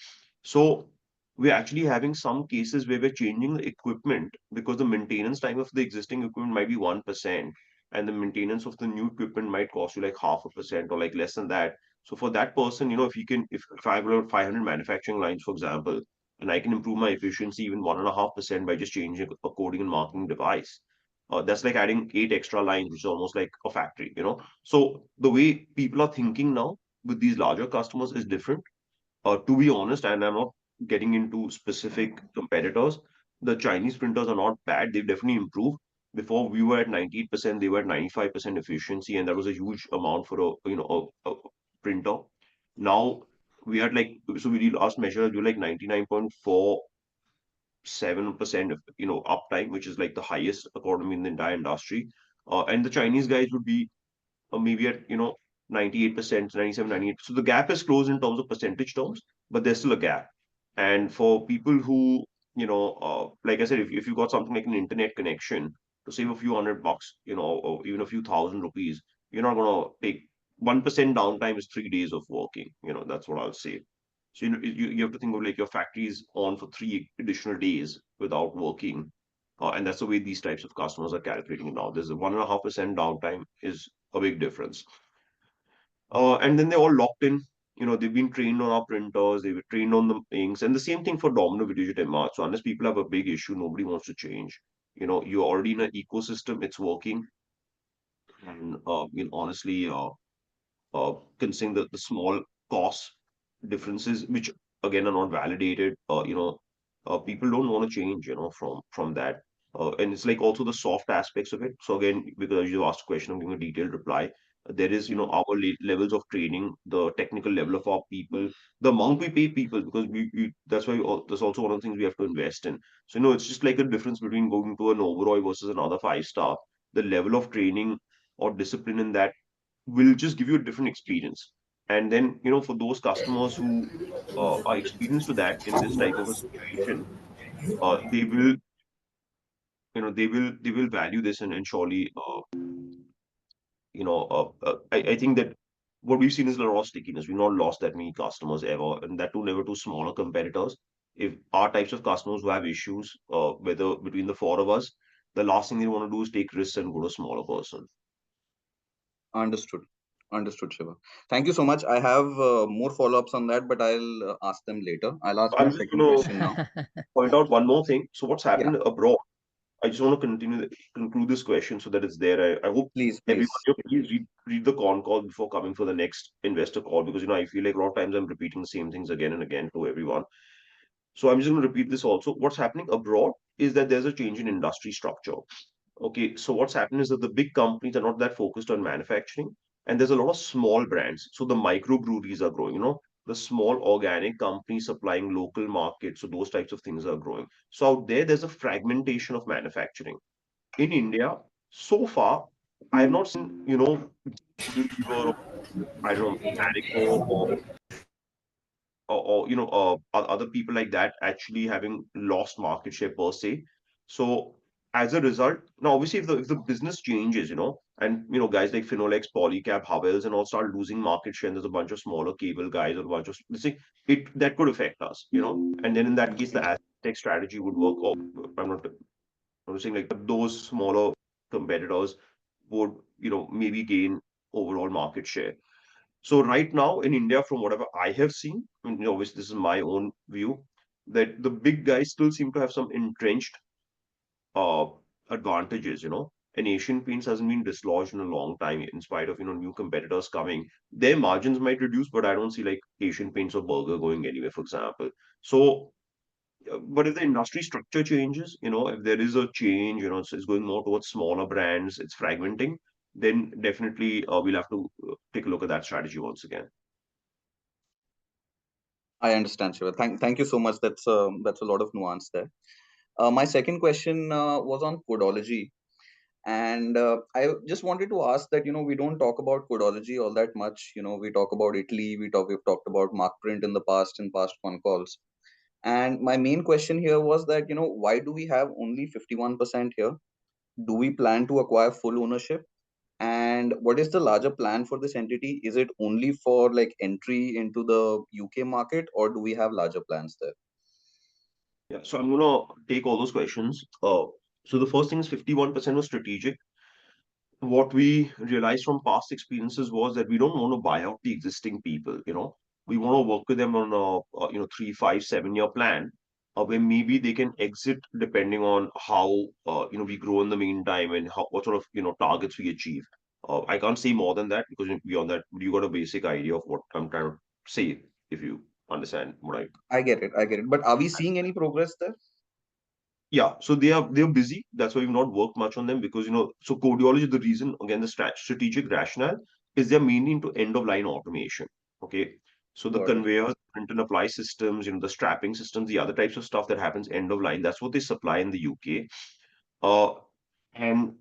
So we're actually having some cases where we're changing the equipment because the maintenance time of the existing equipment might be 1%, and the maintenance of the new equipment might cost you like 0.5% or like less than that. So for that person, if he can, if I have 500 manufacturing lines, for example, and I can improve my efficiency even 1.5% by just changing a coding and marking device, that's like adding 8 extra lines, which is almost like a factory. So the way people are thinking now with these larger customers is different. To be honest, and I'm not getting into specific competitors, the Chinese printers are not bad. They've definitely improved. Before we were at 98%, they were at 95% efficiency, and that was a huge amount for a printer. Now we had like, so we did last measure, we were like 99.47% of uptime, which is like the highest according in the entire industry. And the Chinese guys would be maybe at 98%, 97, 98. So the gap is closed in terms of percentage terms, but there's still a gap. And for people who, like I said, if you got something like an internet connection to save a few $100, or even a few thousand rupees, you're not gonna take 1% downtime is 3 days of working. That's what I'll say. So you have to think of like your factory is on for 3 additional days without working. And that's the way these types of customers are calculating it now. There's a 1.5% downtime is a big difference. And then they're all locked in. They've been trained on our printers, they've been trained on the inks, and the same thing for Domino Videojet MR. So unless people have a big issue, nobody wants to change. You're already in an ecosystem, it's working. And honestly, considering the small cost differences, which again are not validated, people don't want to change, from that. And it's like also the soft aspects of it. So again, because you asked a question, I'm giving a detailed reply. There is, our levels of training, the technical level of our people, the amount we pay people, because that's why that's also one of the things we have to invest in. So, it's just like a difference between going to an Oberoi versus another five-star. The level of training or discipline in that will just give you a different experience. And then, for those customers who are experienced to that in this type of a situation, they will, they will value this, and surely, I think that what we've seen is a lot of stickiness. We've not lost that many customers ever, and that too never to smaller competitors. If our types of customers who have issues, whether between the four of us, the last thing they want to do is take risks and go to a smaller person.
Understood. Understood, Shiva. Thank you so much. I have more follow-ups on that, but I'll ask them later. I'll ask my
I'm just
second
going
question
to
now.
point out one more thing. So what's
Yeah,
happened abroad? I just want to conclude this question so that it's there. I hope
please,
everyone,
please.
please read the con call before coming for the next investor call, because I feel like a lot of times I'm repeating the same things again and again to everyone. So I'm just going to repeat this also. What's happening abroad is that there's a change in industry structure. Okay, so what's happened is that the big companies are not that focused on manufacturing, and there's a lot of small brands. So the microbreweries are growing. the small organic companies supplying local markets. So those types of things are growing. So out there, there's a fragmentation of manufacturing. In India, so far, I have not seen, Unilever or I don't know, Marico or other people like that actually having lost market share per se. So as a result, now obviously if the business changes, and guys like Finolex, Polycab, Havels, and all start losing market share, and there's a bunch of smaller cable guys or a bunch of see, it that could affect us. And then in that case, the Aztec strategy would work. Or I'm saying like those smaller competitors would maybe gain overall market share. So right now in India, from whatever I have seen, I mean, obviously this is my own view, that the big guys still seem to have some entrenched uh, advantages. And Asian Paints hasn't been dislodged in a long time, in spite of new competitors coming. Their margins might reduce, but I don't see like Asian Paints or Burger going anywhere, for example. So, but if the industry structure changes, if there is a change, it's going more towards smaller brands, it's fragmenting, then definitely we'll have to take a look at that strategy once again.
I understand, Shiva. Thank you so much. That's a lot of nuance there. My second question was on codology, and I just wanted to ask that we don't talk about codology all that much. We talk about Italy, we've talked about mark print in the past in past phone calls, and my main question here was that why do we have only 51% here? Do we plan to acquire full ownership? And what is the larger plan for this entity? Is it only for like entry into the UK market, or do we have larger plans there?
Yeah, so I'm gonna take all those questions. So the first thing is 51% was strategic. What we realized from past experiences was that we don't want to buy out the existing people. We want to work with them on a 3, 5, 7 year plan, where maybe they can exit depending on how we grow in the meantime and what sort of targets we achieve. I can't say more than that because beyond that, you got a basic idea of what I'm trying to say if you understand what I.
I get it. I get it. But are we seeing any progress there?
Yeah, so they're busy. That's why we've not worked much on them because so Codeology, the reason again the strategic rationale is they're mainly into end of line automation. Okay, so the
Got it.
conveyors, print and apply systems, the strapping systems, the other types of stuff that happens end of line. That's what they supply in the UK. Uh, and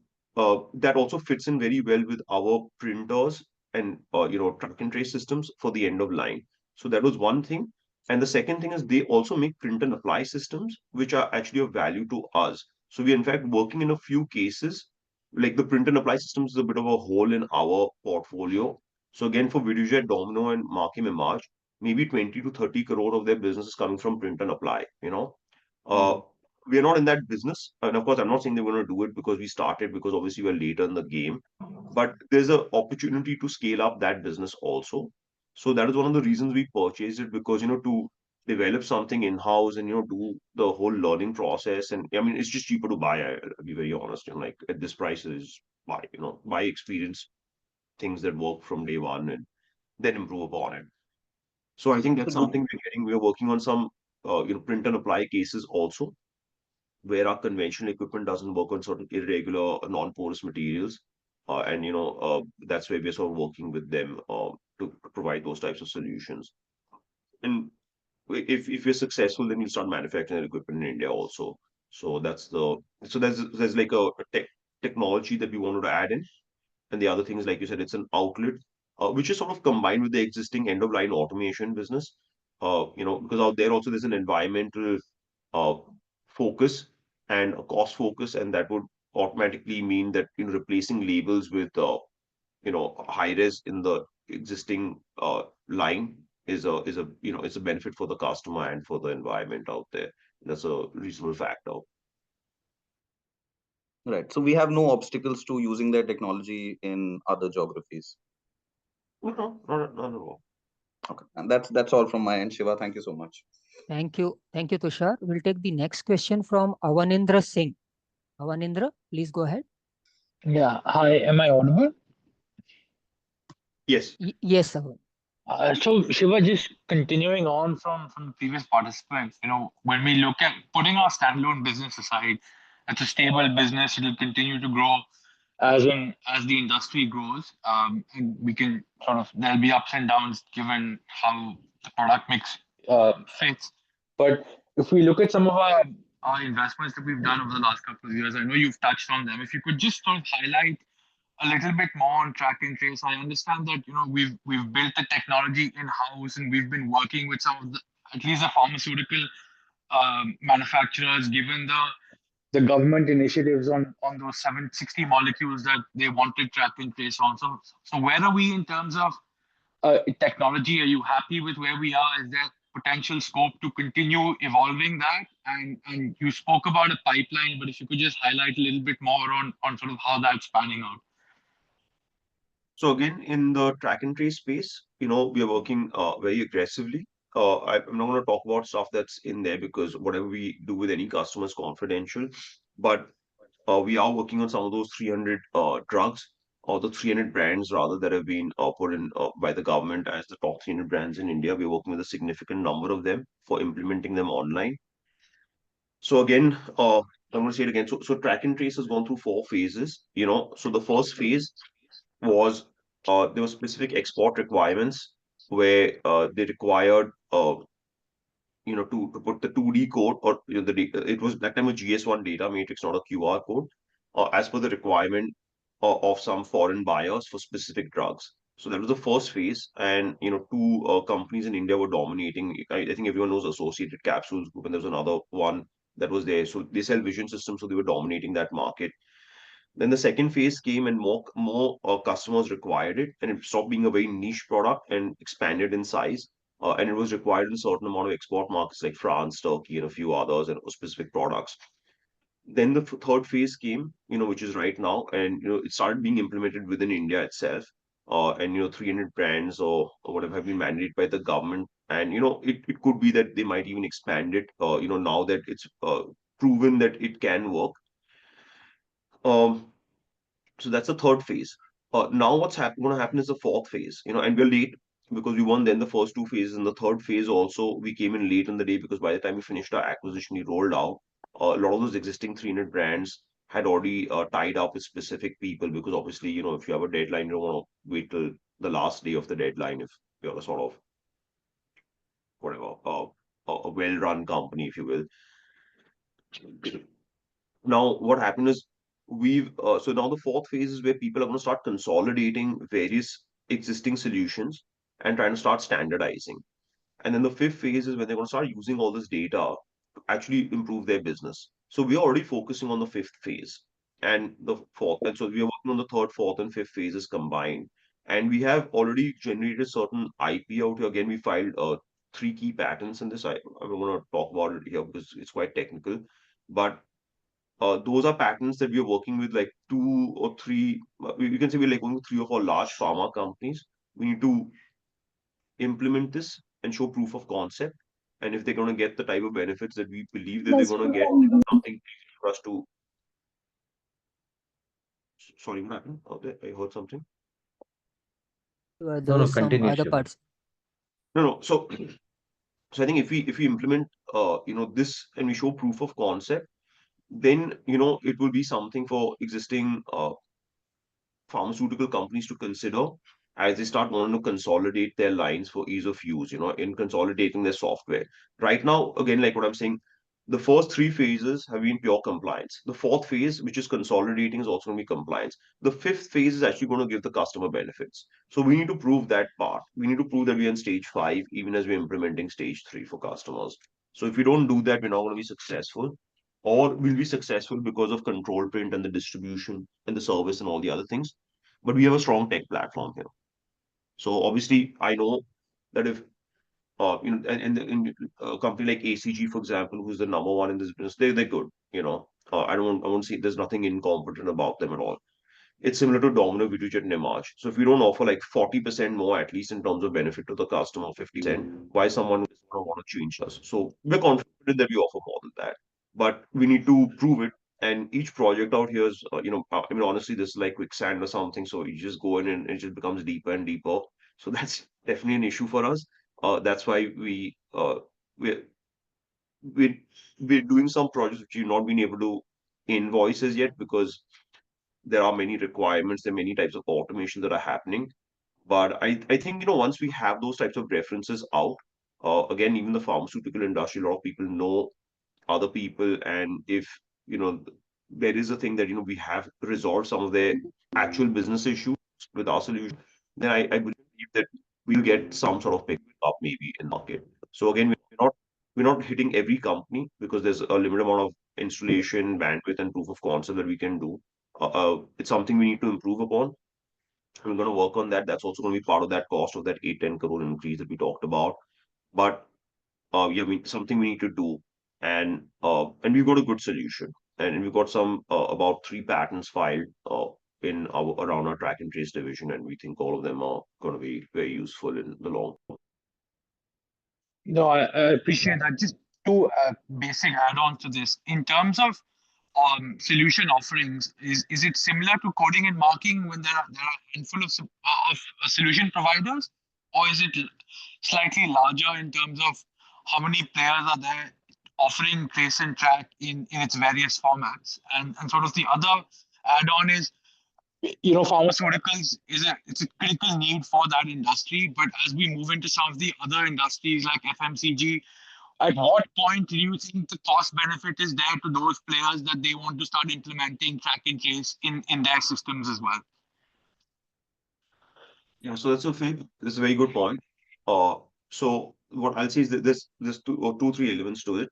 that also fits in very well with our printers and track and trace systems for the end of line. So that was one thing. And the second thing is they also make print and apply systems, which are actually of value to us. So we're in fact working in a few cases, like the print and apply systems is a bit of a hole in our portfolio. So again, for Videojet, Domino, and Markem Image, maybe 20 to 30 crore of their business is coming from print and apply. Uh, we are not in that business. And of course, I'm not saying they're going to do it because we started, because obviously we're later in the game. But there's an opportunity to scale up that business also. So that is one of the reasons we purchased it, because to develop something in-house and do the whole learning process. And I mean, it's just cheaper to buy. I'll be very honest. Like at this price is buy experience things that work from day one and then improve upon it. So I think
So
that's
do
something we're getting. We're working on some print and apply cases also, where our conventional equipment doesn't work on certain irregular, non-porous materials. And that's where we're sort of working with them to provide those types of solutions. And if we're successful, then we'll start manufacturing that equipment in India also. So there's like a technology that we wanted to add in. And the other thing is, like you said, it's an outlet, which is sort of combined with the existing end of line automation business. Because out there also there's an environmental uh, focus and a cost focus, and that would automatically mean that replacing labels with high res in the existing line is a benefit for the customer and for the environment out there. That's a reasonable factor.
Right. So we have no obstacles to using their technology in other geographies.
No, not at all.
Okay. And that's all from my end, Shiva. Thank you so much.
Thank you. Thank you, Tushar. We'll take the next question from Avanindra Singh. Avanindra, please go ahead.
Yeah, hi, am I audible?
Yes.
Yes, Avan.
So Shiva, just continuing on from the previous participant, when we look at putting our standalone business aside, it's a stable business, it'll continue to grow. as the industry grows, and we can sort of there'll be ups and downs given how the product mix fits. But if we look at some of our investments that we've done over the last couple of years, I know you've touched on them. If you could just sort of highlight a little bit more on track and trace. I understand that we've built the technology in house and we've been working with some of the at least the pharmaceutical manufacturers, given the government initiatives on those 760 molecules that they wanted track and trace on. So where are we in terms of technology? Are you happy with where we are? Is there potential scope to continue evolving that? And you spoke about a pipeline, but if you could just highlight a little bit more on sort of how that's panning out.
So again, in the track and trace space, we are working very aggressively. I'm not going to talk about stuff that's in there because whatever we do with any customer is confidential. But we are working on some of those 300 drugs or the 300 brands rather that have been put in by the government as the top 300 brands in India. We're working with a significant number of them for implementing them online. So again, I'm going to say it again. So track and trace has gone through 4 phases. So the first phase was there were specific export requirements where they required to put the 2D code or the data. It was that time a GS1 data matrix, not a QR code, as per the requirement of some foreign buyers for specific drugs. So that was the first phase, and two companies in India were dominating. I think everyone knows Associated Capsules Group, and there was another one that was there. So they sell vision systems, so they were dominating that market. Then the second phase came and more customers required it, and it stopped being a very niche product and expanded in size. And it was required in a certain amount of export markets like France, Turkey, and a few others, and specific products. Then the third phase came, which is right now, and it started being implemented within India itself. And 300 brands or whatever have been mandated by the government, and it could be that they might even expand it. Now that it's proven that it can work. Um, so that's the third phase. Now what's going to happen is the fourth phase, and we're late because we won then the first 2 phases. And the third phase also, we came in late in the day because by the time we finished our acquisition, we rolled out. A lot of those existing 300 brands had already tied up with specific people because obviously, if you have a deadline, you don't want to wait till the last day of the deadline if you're a sort of whatever, a well-run company, if you will. Now, what happened is so now the fourth phase is where people are going to start consolidating various existing solutions and trying to start standardizing. And then the fifth phase is when they're going to start using all this data to actually improve their business. So we are already focusing on the fifth phase and the fourth. And so we are working on the third, fourth, and fifth phases combined. And we have already generated certain IP out here. Again, we filed 3 key patents in this. I'm going to talk about it here because it's quite technical. But those are patents that we are working with like 2 or 3. You can say we're like working with 3 or 4 large pharma companies. We need to implement this and show proof of concept. And if they're going to get the type of benefits that we believe that they're
That's
going to
what
get,
I
it's something for us to. Sorry, what happened? I heard something.
There
No,
was some
continue,
other
Shiva.
parts.
No. So I think if we implement this and we show proof of concept, then it will be something for existing pharmaceutical companies to consider as they start wanting to consolidate their lines for ease of use, in consolidating their software. Right now, again, like what I'm saying, the first 3 phases have been pure compliance. The fourth phase, which is consolidating, is also going to be compliance. The fifth phase is actually going to give the customer benefits. So we need to prove that part. We need to prove that we're in stage 5, even as we're implementing stage 3 for customers. So if we don't do that, we're not going to be successful, or we'll be successful because of control print and the distribution and the service and all the other things. But we have a strong tech platform here. So obviously, I know that if and a company like ACG, for example, who's the number one in this business, they're good. I won't say there's nothing incompetent about them at all. It's similar to Domino, Videojet, and Image. So if we don't offer like 40% more, at least in terms of benefit to the customer, 50%, why someone is going to want to change us? So we're confident that we offer more than that, but we need to prove it. And each project out here is, I mean, honestly, this is like quicksand or something. So you just go in and it just becomes deeper and deeper. So that's definitely an issue for us. That's why we're we're we're doing some projects which we've not been able to invoice as yet because there are many requirements, there are many types of automation that are happening. But I think, once we have those types of references out, again, even the pharmaceutical industry, a lot of people know other people. And if, there is a thing that, we have resolved some of their actual business issues with our solution, then I believe that we'll get some sort of pick up maybe in the market. So again, we're not hitting every company because there's a limited amount of installation, bandwidth, and proof of concept that we can do. It's something we need to improve upon. We're going to work on that. That's also going to be part of that cost of that 8-10 crore increase that we talked about. But yeah, something we need to do, and we've got a good solution, and we've got some about 3 patents filed in our around our track and trace division, and we think all of them are going to be very useful in the long term.
No, I appreciate that. Just two basic add-ons to this. In terms of solution offerings, is it similar to coding and marking when there are a handful of solution providers, or is it slightly larger in terms of how many players are there offering trace and track in its various formats? And sort of the other add-on is, pharmaceuticals it's a critical need for that industry. But as we move into some of the other industries like FMCG, at what point do you think the cost benefit is there to those players that they want to start implementing track and trace in their systems as well?
Yeah, so that's a very good point. So what I'll say is that there's three elements to it.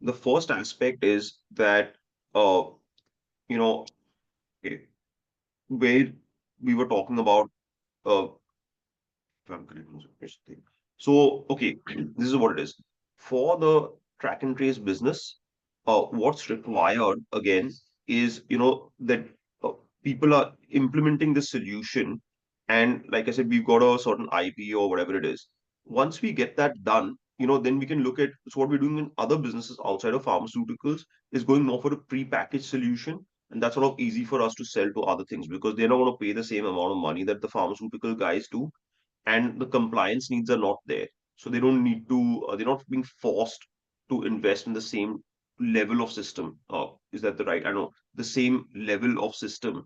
The first aspect is that you know okay, where we were talking about uh, if I'm correct, so okay, this is what it is. For the track and trace business, what's required again is that uh, people are implementing the solution, and like I said, we've got a certain IP or whatever it is. Once we get that done, then we can look at, so what we're doing in other businesses outside of pharmaceuticals is going more for a pre-packaged solution, and that's sort of easy for us to sell to other things because they're not going to pay the same amount of money that the pharmaceutical guys do, and the compliance needs are not there. So they don't need to, they're not being forced to invest in the same level of system. Is that the right? I know the same level of system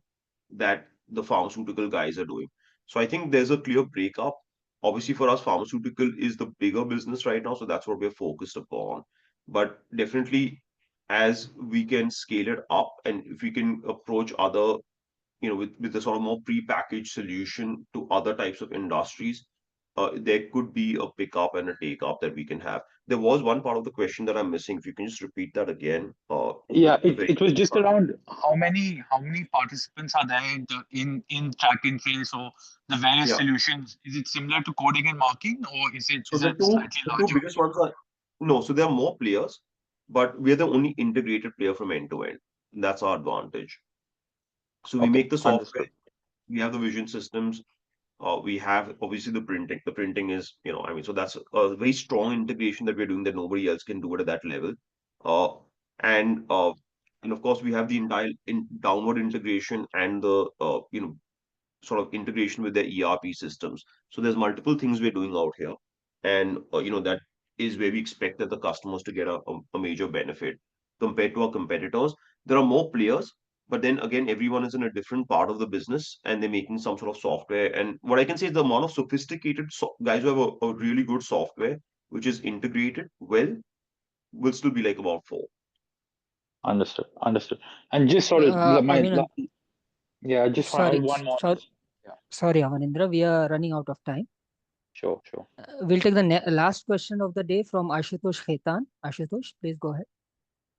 that the pharmaceutical guys are doing. So I think there's a clear breakup. Obviously, for us, pharmaceutical is the bigger business right now, so that's what we're focused upon. But definitely, as we can scale it up, and if we can approach other with a sort of more pre-packaged solution to other types of industries, there could be a pickup and a take up that we can have. There was one part of the question that I'm missing. If you can just repeat that again.
Yeah,
Very
it was just around how many participants are there in track and trace or the various
yeah.
solutions. Is it similar to coding and marking, or is it
So the two
slightly
the two
larger?
biggest ones are no. So there are more players, but we're the only integrated player from end to end. That's our advantage. So we
Okay,
make the software,
understood.
we have the vision systems, we have obviously the printing. The printing is, I mean, so that's a very strong integration that we're doing that nobody else can do it at that level. Uh, and of course, we have the entire downward integration and the sort of integration with their ERP systems. So there's multiple things we're doing out here, and that is where we expect that the customers to get a major benefit compared to our competitors. There are more players, but then again, everyone is in a different part of the business, and they're making some sort of software. And what I can say is the amount of sophisticated guys who have a really good software which is integrated well will still be like about four.
Understood. Understood. And just sort of
Amin,
yeah, I just want
sorry,
one more.
sorry,
Yeah,
sorry, Amanindra, we are running out of time.
sure, sure.
We'll take the last question of the day from Ashutosh Khaitan. Ashutosh, please go ahead.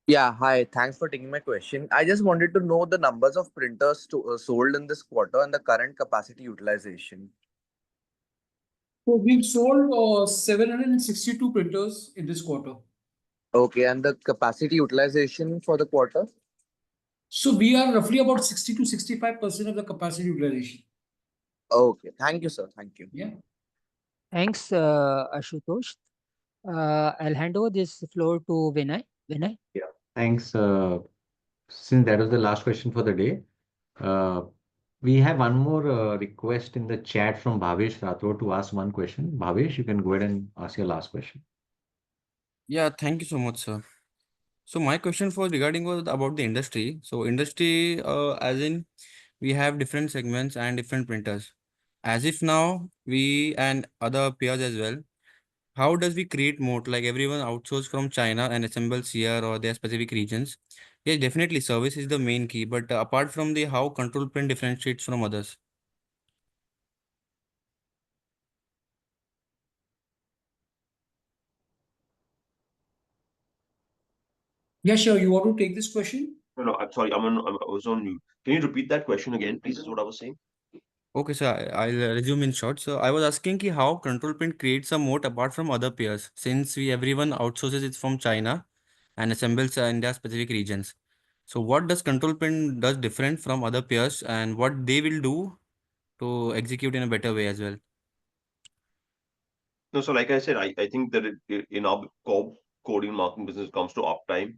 Yeah, hi. Thanks for taking my question. I just wanted to know the numbers of printers sold in this quarter and the current capacity utilization.
So we've sold 762 printers in this quarter.
Okay, and the capacity utilization for the quarter?
So we are roughly about 60 to 65% of the capacity utilization.
Okay, thank you, sir. Thank you.
Yeah.
Thanks, Ashutosh. I'll hand over this floor to Vinay. Vinay?
Yeah. Thanks. Since that was the last question for the day, uh, we have one more request in the chat from Bhavesh Rathore to ask one question. Bhavesh, you can go ahead and ask your last question.
Yeah, thank you so much, sir. So my question for regarding was about the industry. So industry, as in we have different segments and different printers. As if now we and other peers as well. How does we create moat? Like everyone outsource from China and assembles here or their specific regions. Yes, definitely service is the main key. But apart from the how control print differentiates from others.
Yeah, sure. You want to take this question?
No, I'm sorry. I was on mute. Can you repeat that question again, please? Is what I was saying.
Okay, so I'll resume in short. So I was asking ki how control print creates a moat apart from other peers, since we everyone outsources it from China and assembles in their specific regions. So what does control print does different from other peers and what they will do to execute in a better way as well?
No, so like I said, I think that in our core coding marketing business, it comes to uptime,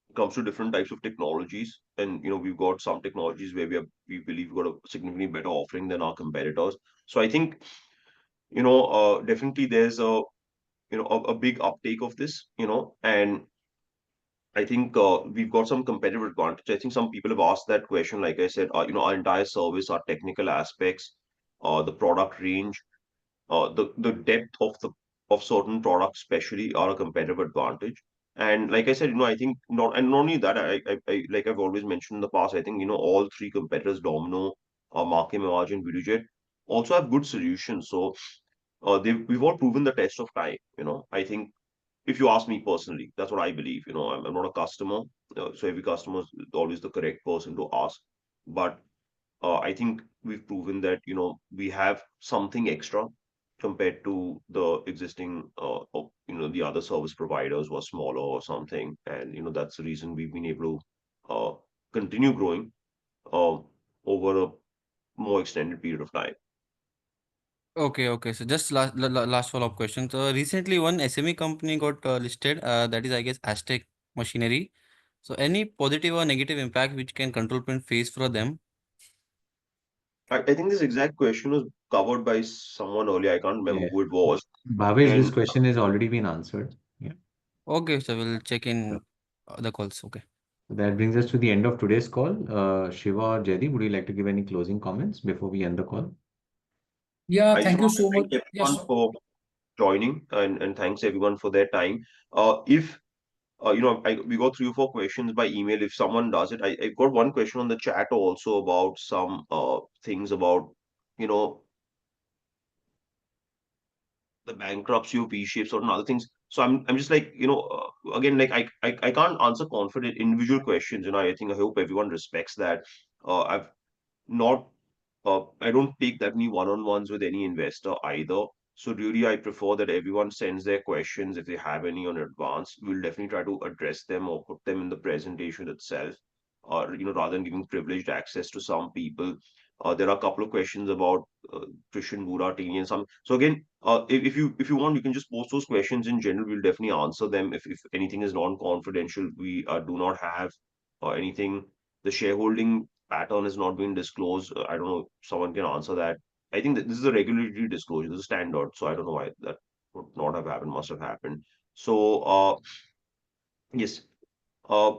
it comes to different types of technologies, and we've got some technologies where we believe we've got a significantly better offering than our competitors. So I think definitely there's a big uptake of this, and I think we've got some competitive advantage. I think some people have asked that question. Like I said, our entire service, our technical aspects, the product range, the depth of certain products, especially, are a competitive advantage. And like I said, I think not only that, I like I've always mentioned in the past, I think all three competitors, Domino, Markem Imaje, and Videojet, also have good solutions. So we've all proven the test of time. I think if you ask me personally, that's what I believe. I'm not a customer, so every customer is always the correct person to ask. But I think we've proven that we have something extra compared to the existing the other service providers who are smaller or something, and that's the reason we've been able to continue growing uh, over a more extended period of time.
Okay, okay. So just last follow-up question. So recently one SME company got listed, that is I guess Aztec Machinery. So any positive or negative impact which can control print face for them?
I think this exact question was covered by someone earlier. I can't remember
Yeah.
who it was.
Bhavesh, this
And
question has already been answered. Yeah.
Okay, so we'll check
Yeah.
in the calls. Okay.
So that brings us to the end of today's call. Shiva or Jaydeep, would you like to give any closing comments before we end the call?
Yeah,
I just
thank you
want to
so much.
thank
Yes.
everyone for joining, and thanks everyone for their time. If we got 3 or 4 questions by email. If someone does it, I got one question on the chat also about some things about you know the bankruptcy of V-shapes or other things. So I'm just like again, like I can't answer confident individual questions. I think I hope everyone respects that. I've not I don't take that many one-on-ones with any investor either. So really, I prefer that everyone sends their questions if they have any on advance. We'll definitely try to address them or put them in the presentation itself, or rather than giving privileged access to some people. There are a couple of questions about Christian Buratini and some. So again, if you want, you can just post those questions in general. We'll definitely answer them. If anything is non-confidential, we do not have anything. The shareholding pattern is not being disclosed. I don't know if someone can answer that. I think that this is a regulatory disclosure. This is standard. So I don't know why that would not have happened, must have happened. So yes. Uh,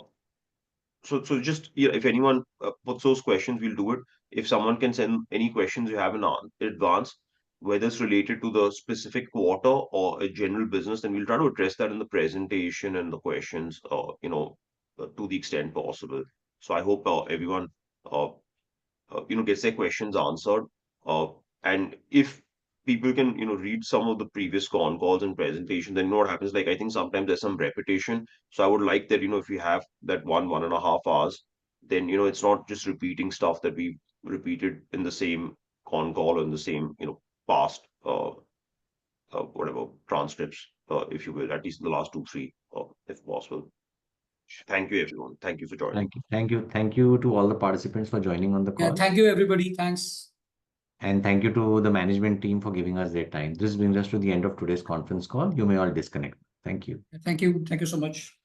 so just if anyone puts those questions, we'll do it. If someone can send any questions you have in advance, whether it's related to the specific quarter or a general business, then we'll try to address that in the presentation and the questions, to the extent possible. So I hope everyone uh, gets their questions answered. Uh, and if people can, read some of the previous con calls and presentations, then what happens? Like I think sometimes there's some repetition. So I would like that, if we have that 1.5 hours, then it's not just repeating stuff that we repeated in the same con call or in the same, past whatever transcripts, if you will, at least in the last 2, 3, if possible. Thank you, everyone. Thank you for joining.
Thank you. Thank you. Thank you to all the participants for joining on the
Yeah,
call.
thank you, everybody. Thanks.
And thank you to the management team for giving us their time. This brings us to the end of today's conference call. You may all disconnect. Thank you.
Thank you. Thank you so much.